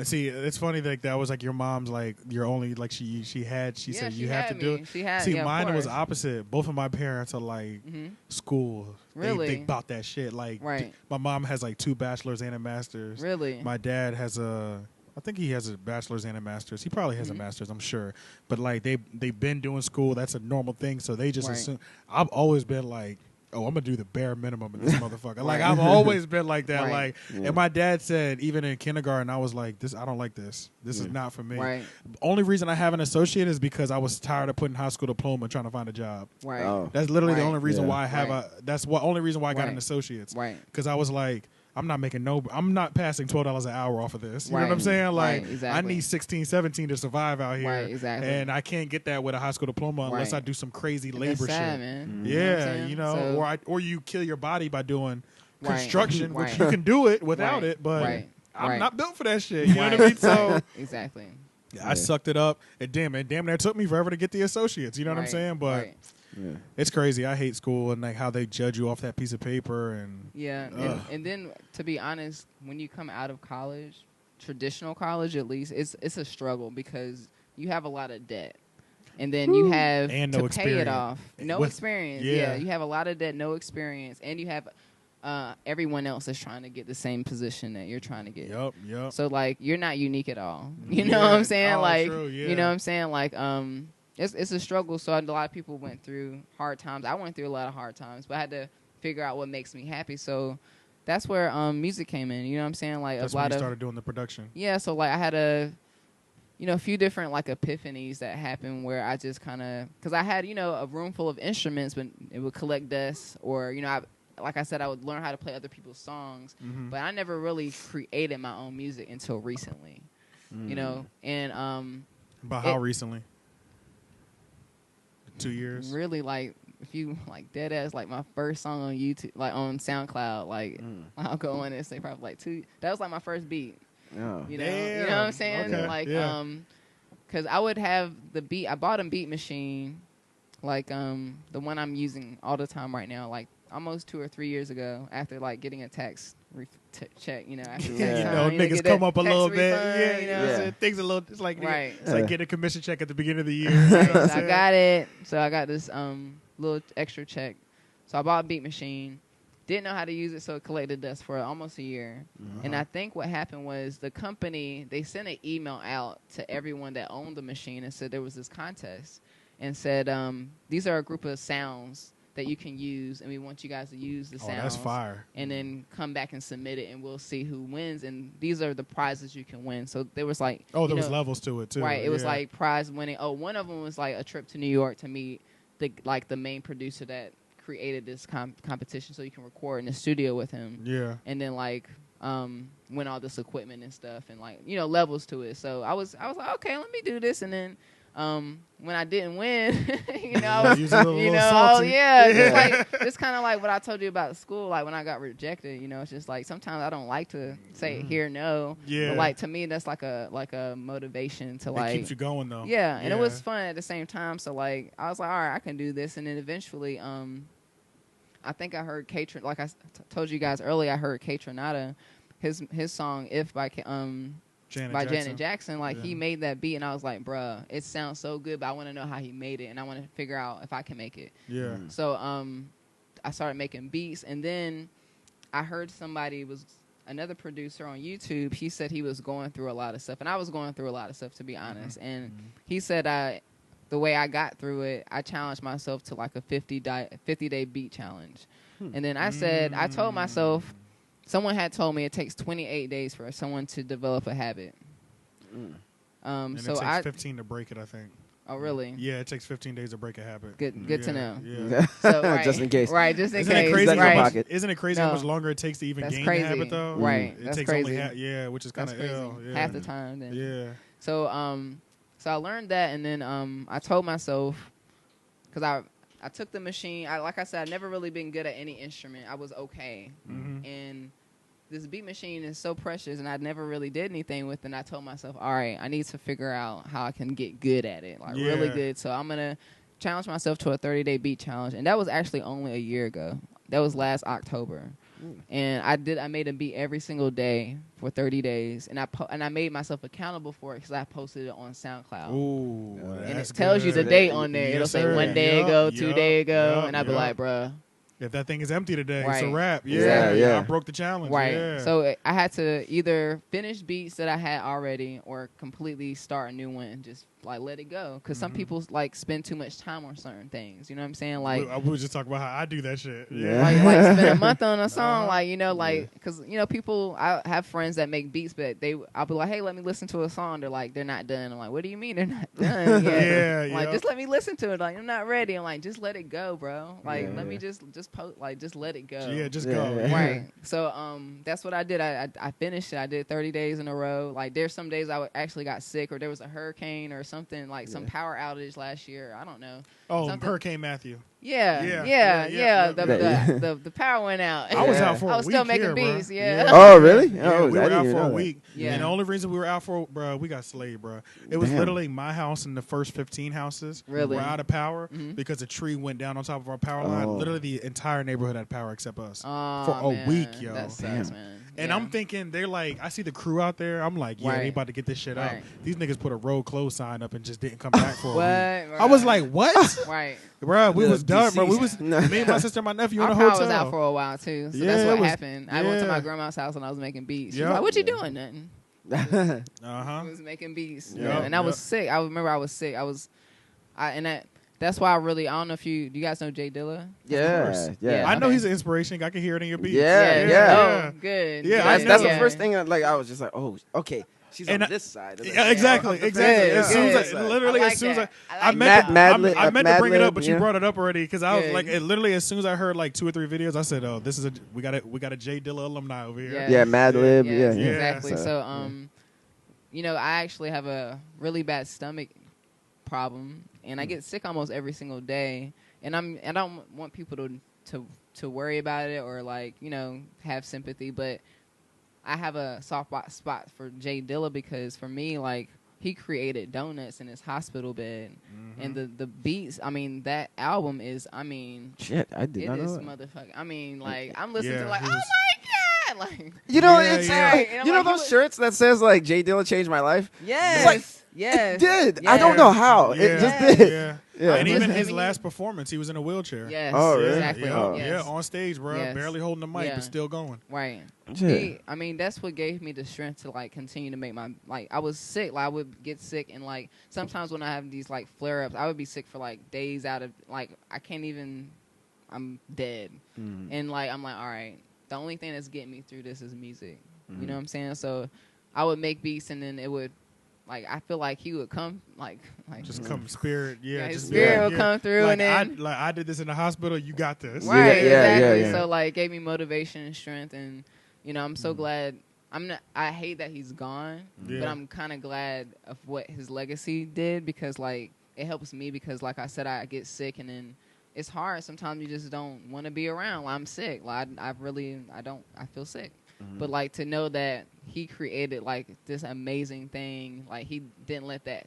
See, it's funny that was like your mom's like your only like she yeah, said she you have to had do me. it. She had See, yeah, of mine was course. opposite. Both of my parents are like school. Really? They bought that shit. Like Right. my mom has like 2 bachelors and a master's. Really? My dad has I think he has a bachelor's and a master's. He probably has a master's, I'm sure. But like they've been doing school. That's a normal thing. So they just Right. assume. I've always been like, oh, I'm gonna do the bare minimum in this motherfucker. Like Right. I've always been like that. Right. Like, Yeah. and my dad said even in kindergarten, I was like, I don't like this. This is not for me. Right. Only reason I have an associate is because I was tired of putting high school diploma and trying to find a job. Right. Oh. That's literally the Right. only reason Yeah. why I have Right. That's what only reason why I got Right. an associate's. Right. Because I was like, I'm not passing $12 an hour off of this. You know what I'm Right. saying? Like, Right, exactly. I need 16, 17 to survive out here. Right, exactly. And I can't get that with a high school diploma unless Right. I do some crazy And labor that's sad, shit. man. Yeah, You know what I'm saying? So- or you kill your body by doing Right. construction, which Right. you can do it without Right. it, but Right. I'm Right. not built for that shit. You know what I Right. mean? So Right. Exactly. I sucked it up. And damn near took me forever to get the associates. You know what I'm Right. saying? But Right. Yeah. it's crazy. I hate school and like how they judge you off that piece of paper and Yeah, Ugh. and then to be honest, when you come out of college, traditional college at least, it's a struggle because you have a lot of debt, and then you have And to no pay it experience. off. No With- experience. yeah. Yeah, you have a lot of debt, no experience, and you have everyone else is trying to get the same position that you're trying to get. Yup. So like you're not unique at all. You know Yeah. what I'm saying? Oh, like true, yeah. you know what I'm saying? Like it's a struggle. So a lot of people went through hard times. I went through a lot of hard times, but I had to figure out what makes me happy. So that's where music came in. You know what I'm saying? Like That's a when lot you of started doing the production. yeah. So like I had a few different like epiphanies that happened where I just kind of because I had a room full of instruments, but it would collect dust or like I said, I would learn how to play other people's songs, but I never really created my own music until recently. You know, and But how recently? 2 years? really like if you like dead ass like my first song on YouTube, like on SoundCloud, like I'll go on and say probably like 2. That was like my first beat. Oh. You know what I'm Damn. saying? Okay. Like Yeah. because I would have the beat. I bought a beat machine, like the one I'm using all the time right now, like almost 2 or 3 years ago after like getting a tax check, after Yeah. tax You time, know, niggas get come that up a tax little bit. refund, Yeah, you know what I'm Yeah. saying? Things a little, it's like, Right. it's like getting a commission check at the beginning of the year. You know Right, what I'm so I saying? got it. So I got this little extra check. So I bought a beat machine. Didn't know how to use it, so it collected dust for almost a year. And I think what happened was the company, they sent an email out to everyone that owned the machine and said there was this contest and said, these are a group of sounds that you can use, and we want you guys to use the Oh, sounds. that's fire. And then come back and submit it, and we'll see who wins. And these are the prizes you can win. So there was like... Oh, there you was know, levels to it, too. Right, it was Yeah. like prize winning. Oh, one of them was like a trip to New York to meet the main producer that created this competition, so you can record in the studio with him. Yeah. And then like win all this equipment and stuff, and like levels to it. So I was like, okay, let me do this. And then when I didn't win, I was You was a little oh salty. yeah, Yeah. it's kind of like what I told you about school. Like when I got rejected, it's just like sometimes I don't like to say hear no. Yeah. But like to me, that's like a motivation to It like keeps you going, though. yeah, and it was fun at the same time. So like I was like, all right, I can do this. And then eventually, I think I heard like I told you guys earlier, I heard K Tronada, his song "If" by Janet Jackson. Like he made that beat, and I was like, bruh, it sounds so good, but I want to know how he made it, and I want to figure out if I can make it. Yeah. So I started making beats, and then I heard another producer on YouTube. He said he was going through a lot of stuff, and I was going through a lot of stuff, to be honest. And he said the way I got through it, I challenged myself to like a 50-day beat challenge. And then I told myself, someone had told me it takes 28 days for someone to develop a habit. And So it takes 15 to break it, I think. Oh, really? Yeah, it takes 15 days to break a habit. Good to know. Yeah. So, right. Just in case. Right, just in Isn't case. it crazy? That's How your Right. much, pocket. isn't it crazy No. how much longer it takes to even That's gain crazy. the habit though? Right. It That's takes crazy. only which is kind That's of crazy. ill. Yeah. Half the time. Then. Yeah. So so I learned that, and then I told myself, because I took the machine. Like I said, I've never really been good at any instrument. I was okay, and this beat machine is so precious, and I never really did anything with it. And I told myself, all right, I need to figure out how I can get good at it, like really good. So I'm gonna challenge myself to a 30-day beat challenge, and that was actually only a year ago. That was last October. And I made a beat every single day for 30 days, and I made myself accountable for it because I posted it on SoundCloud. Ooh, And that's it tells you the good. date on there. Yes, It'll say sir. 1 day Yup, ago, 2 yup, day ago, yup, and I'd be yup. like, bruh. If that thing is empty today, it's a Right. wrap. Exactly. Yeah. I broke the challenge. Right. Yeah. So I had to either finish beats that I had already or completely start a new one and just like let it go. Because some people like spend too much time on certain things. You know what I'm saying? Like, we were just talking about how I do that shit. Yeah. like spend a month on a song, Uh-huh. like, you know, like, because, you know, people, I have friends that make beats, but I'll be like, hey, let me listen to a song. They're like, they're not done. I'm like, what do you mean they're not done yet? Yeah, Like, yup. just let me listen to it. Like, I'm not ready. I'm like, just let it go, bro. Like, Yeah. let me just post, like, just let it go. Yeah, just Yeah, go. yeah. Right. So that's what I did. I finished it. I did 30 days in a row. Like, there's some days I actually got sick, or there was a hurricane or something, like some power outage last year. I don't know. Oh, Something- Hurricane Matthew. Yeah. Yeah. The power went out. I was out for a I was week still making here, bro. beats. Yeah. Oh, really? Yeah, Oh, we I were didn't out even for a know that. week. Yeah. And the only reason we were out for, bro, we got slayed, bro. It was Damn. literally my house and the first 15 houses Really? were out of power Mhm. because a tree went down on top of our power line. Oh. Literally the entire neighborhood had power except us. Oh, For a man. week, yo. That sucks, Damn. man. And Yeah. I'm thinking, they're like, I see the crew out there. I'm like, yeah, they Right. about to get this shit up. Right. These niggas put a road close sign up and just didn't come back for a What? week. I was like, what? Right. Bro, we Yeah, was done, bro. We deceased. was me and my sister and my nephew in Our a power hotel. was out for a while too, so Yeah, that's it what was- happened. I went to my yeah. grandma's house and I was making beats. She Yep. was like, "What you doing?" Nothing. Uh-huh. I was making beats, Yep, and I was yep. sick. I remember I was sick. That's why I don't know if do you guys know Jay Dilla? Yeah, course. yeah. I know okay. he's an inspiration. I can hear it in your beats. Yeah, Yes. yeah. Oh, good. Yeah, good. I That's know. the first thing. I was just like, oh, okay. She's And on I- this side. Yeah, exactly, Yeah. exactly. Yeah. As soon Yeah. as literally, I like as soon as that. I I like meant that. to, I meant to bring it up, but you yeah. brought it up already because I was Good. like, it literally as soon as I heard like 2 or 3 videos, I said, oh, this is we got a Jay Dilla alumni over here. Yeah. Yeah, Mad Lib. Yes, Yeah, yeah. exactly. So, So, you know, I actually have a really bad stomach problem, and I get sick almost every single day. And I don't want people to worry about it or, like, you know, have sympathy, but I have a soft spot for Jay Dilla because for me, like, he created Donuts in his hospital bed, and the beats. I mean, that album is. I mean, Shit, I did it not is know that. motherfucking. I mean, like, I'm listening Yeah, to like, he oh was- my god, like, You know, Yeah, it's yeah. Right, and I'm you know like, he those was- shirts that says like Jay Dilla changed my life. yes, like, yes, It did. yes. I don't know how. It Yeah, just Yes. did. Yeah. Yeah. And even Listen, his I mean, last performance, he was in a wheelchair. Yes. Oh, really? Exactly. Yeah, Oh. Yes. yeah, on stage, bro, Yes. barely holding the mic, Yeah. but still going. Right. Shit. I mean, that's what gave me the strength to, like, continue to make my, like, I was sick. Like, I would get sick, and, like, sometimes when I have these, like, flare-ups, I would be sick for, like, days out of, like, I can't even, I'm dead. Mm. And, like, I'm like, all right, the only thing that's getting me through this is music. You know what I'm saying? So I would make beats, and then it would, like, I feel like he would come, like Just come spirit, yeah. his just spirit yeah, would yeah. come through, like and then I did this in the hospital. You got this. right, Yeah, exactly. yeah. So, like, gave me motivation and strength, and, you know, I'm so glad. I hate that he's gone, Yeah. but I'm kind of glad of what his legacy did because, like, it helps me because, like I said, I get sick, and then it's hard. Sometimes you just don't want to be around. Like, I'm sick. Like, I feel sick. But, like, to know that he created, like, this amazing thing, like, he didn't let that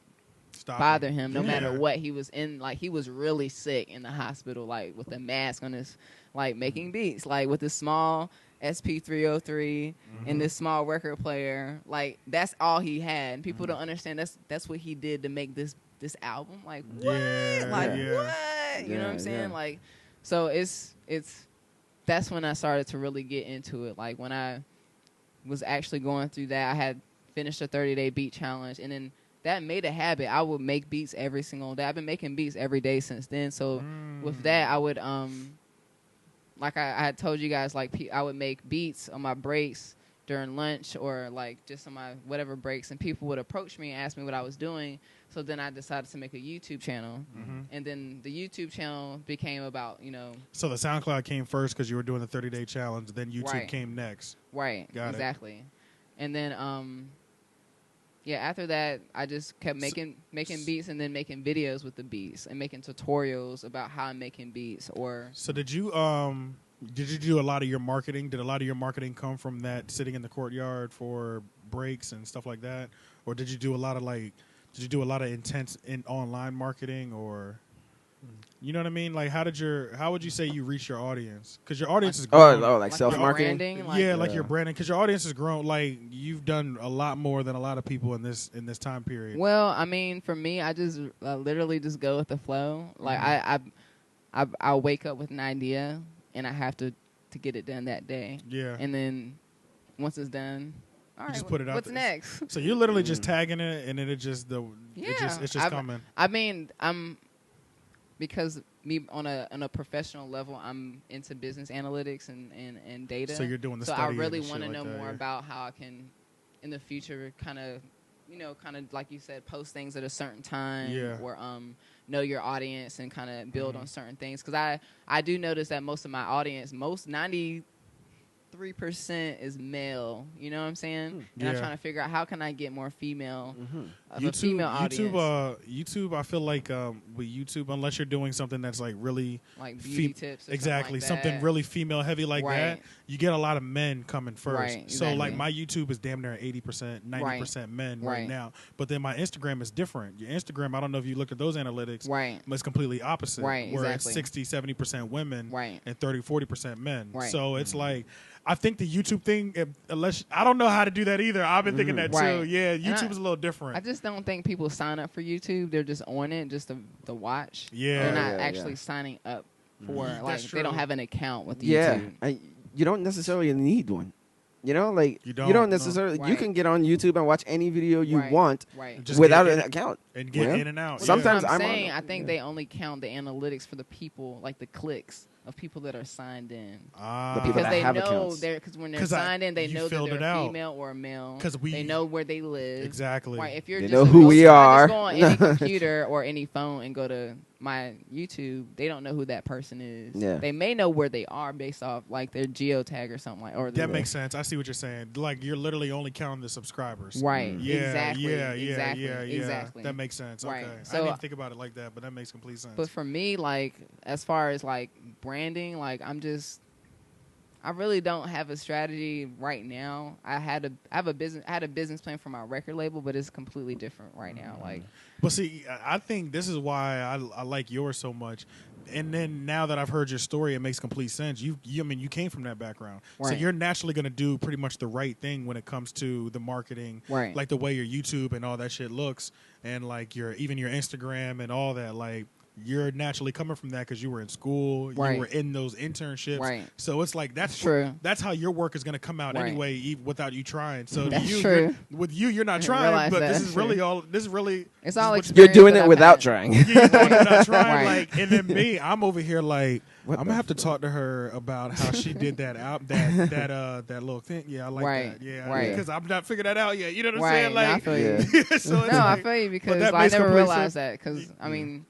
Stop bother it. him no Yeah. matter what he was in. Like, he was really sick in the hospital, like, with a mask on his, like, making beats, like, with this small SP303 and this small record player. Like, that's all he had. And people don't understand that's what he did to make this album. Like, what? Yeah, Like, yeah. what? You know what I'm Yeah, saying? yeah. Like, so it's that's when I started to really get into it. Like, when I was actually going through that, I had finished a 30-day beat challenge, and then that made a habit. I would make beats every single day. I've been making beats every day since then. So with that, I would like I had told you guys, like, I would make beats on my breaks during lunch or like just on my whatever breaks, and people would approach me and ask me what I was doing. So then I decided to make a YouTube channel, and then the YouTube channel became about, So the SoundCloud came first because you were doing the 30-day challenge. Then YouTube Right. came next. Right, Got it. exactly. And then after that I just kept making beats and then making videos with the beats and making tutorials about how I'm making beats. Or So did you do a lot of your marketing? Did a lot of your marketing come from that sitting in the courtyard for breaks and stuff like that, or did you do a lot of intense in online marketing, or you know what I mean? Like how would you say you reach your audience? Because your audience is grown. Like self-marketing? branding, Like your branding, because your audience has grown. Like you've done a lot more than a lot of people in this time period. Well, I mean, for me, I just literally just go with the flow. Like I'll wake up with an idea and I have to get it done that day. Yeah. And then once it's done, all right, just put it out what's there. next? So you're literally just tagging it, and then it's just I've- coming. I mean, because me on a professional level, I'm into business analytics and data. So you're doing the So I studying really and shit want to like know that, more yeah. about how I can, in the future, kind of like you said, post things at a certain time, Yeah. or know your audience and kind of build on certain things. Because I do notice that most of my audience, 93% is male. You know what I'm saying? And I'm Yeah. trying to figure out how can I get more female, of a YouTube, female audience, YouTube. I feel like with YouTube, unless you're doing something that's like really like beauty tips. Or exactly something, like something that. really female heavy like Right. that, you get a lot of men coming first. Right, So like exactly. my YouTube is damn near 80%, 90% men right Right. now. But then my Instagram is different. Your Instagram, I don't know if you looked at those analytics, Right. but it's completely opposite. Right, Where exactly. it's 60-70% women Right. and 30-40% men. Right. So it's like, I think the YouTube thing, unless I don't know how to do that either. I've been thinking that too. Right. Yeah, And YouTube is a little different. I just don't think people sign up for YouTube. They're just on it just to watch. Yeah. They're not Yeah, actually yeah. signing up for That's like true. they don't have an account with Yeah, YouTube. you don't necessarily need one. You know, like You you don't, don't no. necessarily. You Right. can get on YouTube and watch any video you Right. want Right. Just without get an in- account. and get Yeah. in and out. Well, Sometimes that's what I'm I'm on saying. it. I think Yeah. they only count the analytics for the people, like the clicks of people that are signed in. Ah. The people Because that they have know accounts. because when they're 'Cause signed in, they you know that filled they're it out. female or male. 'Cause they know where they live. Exactly. Right. If you're They just know a who real- we if I are. just go on any computer or any phone and go to my YouTube, they don't know who that person is. Yeah. They may know where they are based off like their geotag or something like. Or That their, makes sense. I see what you're saying. Like you're literally only counting the subscribers. right. Yeah, Exactly. yeah, exactly. yeah. Exactly. That makes sense. Right. Okay. I So- didn't even think about it like that, but that makes complete sense. But for me, like as far as like branding, like I really don't have a strategy right now. I had a business plan for my record label, but it's completely different right now. Like, But see, I think this is why I like yours so much. And then now that I've heard your story, it makes complete sense. I mean, you came from that background, so Right. you're naturally going to do pretty much the right thing when it comes to the marketing, Right. like the way your YouTube and all that shit looks, and like even your Instagram and all that. Like you're naturally coming from that because you were in school, Right. you were in those internships, Right. So it's like that's True. That's how your work is going to come out Right. anyway, without you trying. So That's you, true. with you're not I trying, realize but that. this That's is really true. all. This is really it's all what You're experience doing that it I've without had. trying. you're doing it not trying, Right. like, and then me, I'm over here like What I'm the gonna have to talk to her about how she did that out that little thing. Yeah, I like Right. that. Yeah, Right. because I'm not figured that out yet. You know what I'm Right. saying? No, I Like, feel you. Yeah. so it's No, I like, feel you because that I makes never complete realized sense. that because I mean,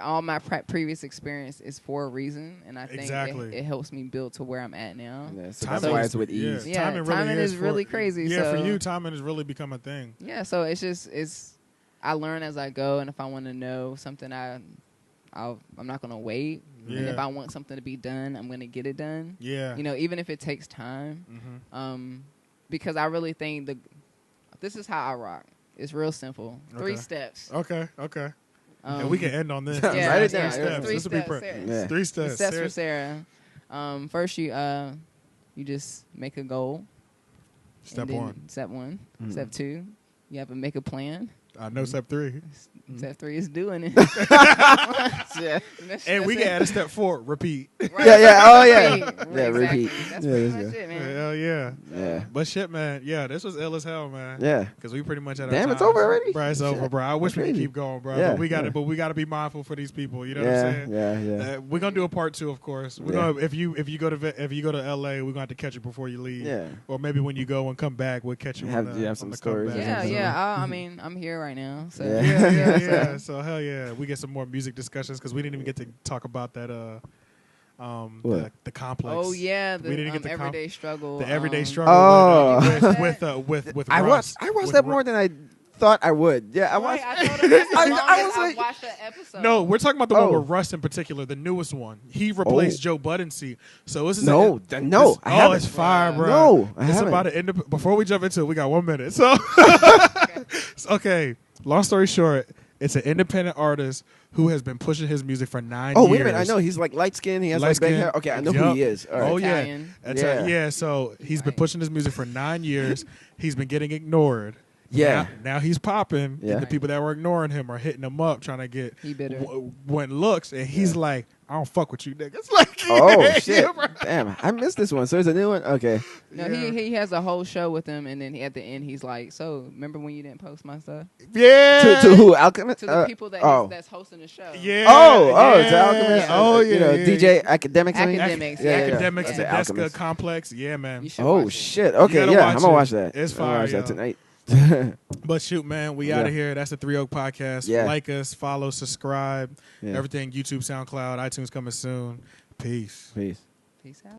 all my previous experience is for a reason, and I think Exactly. it helps me build to where I'm at now. Yeah, so Timing that's why is- it's with yeah. ease. Yeah, Timing timing is for- really crazy, Yeah, for so- you, timing has really become a thing. Yeah, so it's I learn as I go, and if I want to know something, I'm not gonna wait. And Yeah. if I want something to be done, I'm gonna get it done. Yeah. You know, even if it takes time, because I really think this is how I rock. It's real simple. 3 Okay. steps. Okay. And we can end on this. Yeah, Write it yeah, down. yeah. Steps. Three This will be steps. Yeah. 3 The steps. steps Sarah- for Sarah. First, you just make a goal. Step And then 1. Step 1. Mhm. Step 2, you have to make a plan. I know step 3. Step 3 is doing it. Yeah. And we can add a step 4. Repeat. Right. Yeah. Oh yeah. Repeat. Yeah. Exactly. Repeat. That's Yeah, pretty that's much good. it, man. Hell yeah. Yeah. But shit, man. Yeah, this was ill as hell, man. Yeah. Because we pretty much had our Damn, it's times. over already? Bro, it's Shit. over, bro. I wish That's we could crazy. keep going, bro. Yeah, but we yeah. gotta be mindful for these people. You know what Yeah. I'm saying? Yeah. We're gonna do a part 2, of course. We're Yeah. gonna if you go to LA, we're gonna have to catch you before you leave. Yeah. Or maybe when you go and come back, we'll catch you. Have- on the, you have on some the stories or comeback. Yeah, something. yeah. I mean, I'm here right now. So Yeah. yeah. So hell yeah, we get some more music discussions because we didn't even get to talk about that. What? The complex. Oh yeah, We didn't the get the everyday struggle. The everyday um, struggle Oh. with I Russ. watched With that Ru- more than I thought I would. Yeah, I Right, watched. I told him that's the I longest was I've like- watched that episode. No, we're talking about the one Oh. with Russ in particular, the newest one. He replaced Joe Budden. So this is No, no, I haven't. it's fire, bro. No, I it's haven't. about an before we jump into it, we got 1 minute. So okay, long story short, it's an independent artist who has been pushing his music for 9 years. Oh, wait a minute. I know he's like light skinned. He has like big Light-skinned. hair. Okay, I know who Yup. he is. All right. Oh Italian. yeah, That's Yeah. So he's been Right. pushing his music for 9 years. He's been getting ignored. Yeah. Now he's popping. Yeah. And the people that were ignoring him are hitting him up, trying to get He bitter. when looks, and he's like, "I don't fuck with you, niggas." Like, Oh yeah, shit! bro. Damn, I missed this one. So there's a new one. Okay. No, he has a whole show with him, and then at the end he's like, "So remember when you didn't post my stuff?" Yeah. To who? Alchemist. To the people that that's hosting the show. Yeah. Oh, yeah. to Alchemist. Oh yeah. You know, yeah, DJ Academics. I mean? Academics, Yeah, yeah. Academics I and said Deska Alchemist. Complex. Yeah, man. You should Oh watch it. shit! You Okay, gotta yeah, watch I'm gonna it. watch that. It's I'm gonna fire, watch yo. that tonight. But shoot, man, we Yeah. out of here. That's the 3 Oak Podcast. Yeah. Like us, follow, subscribe. Yeah. Everything YouTube, SoundCloud, iTunes coming soon. Peace. Peace. Peace out.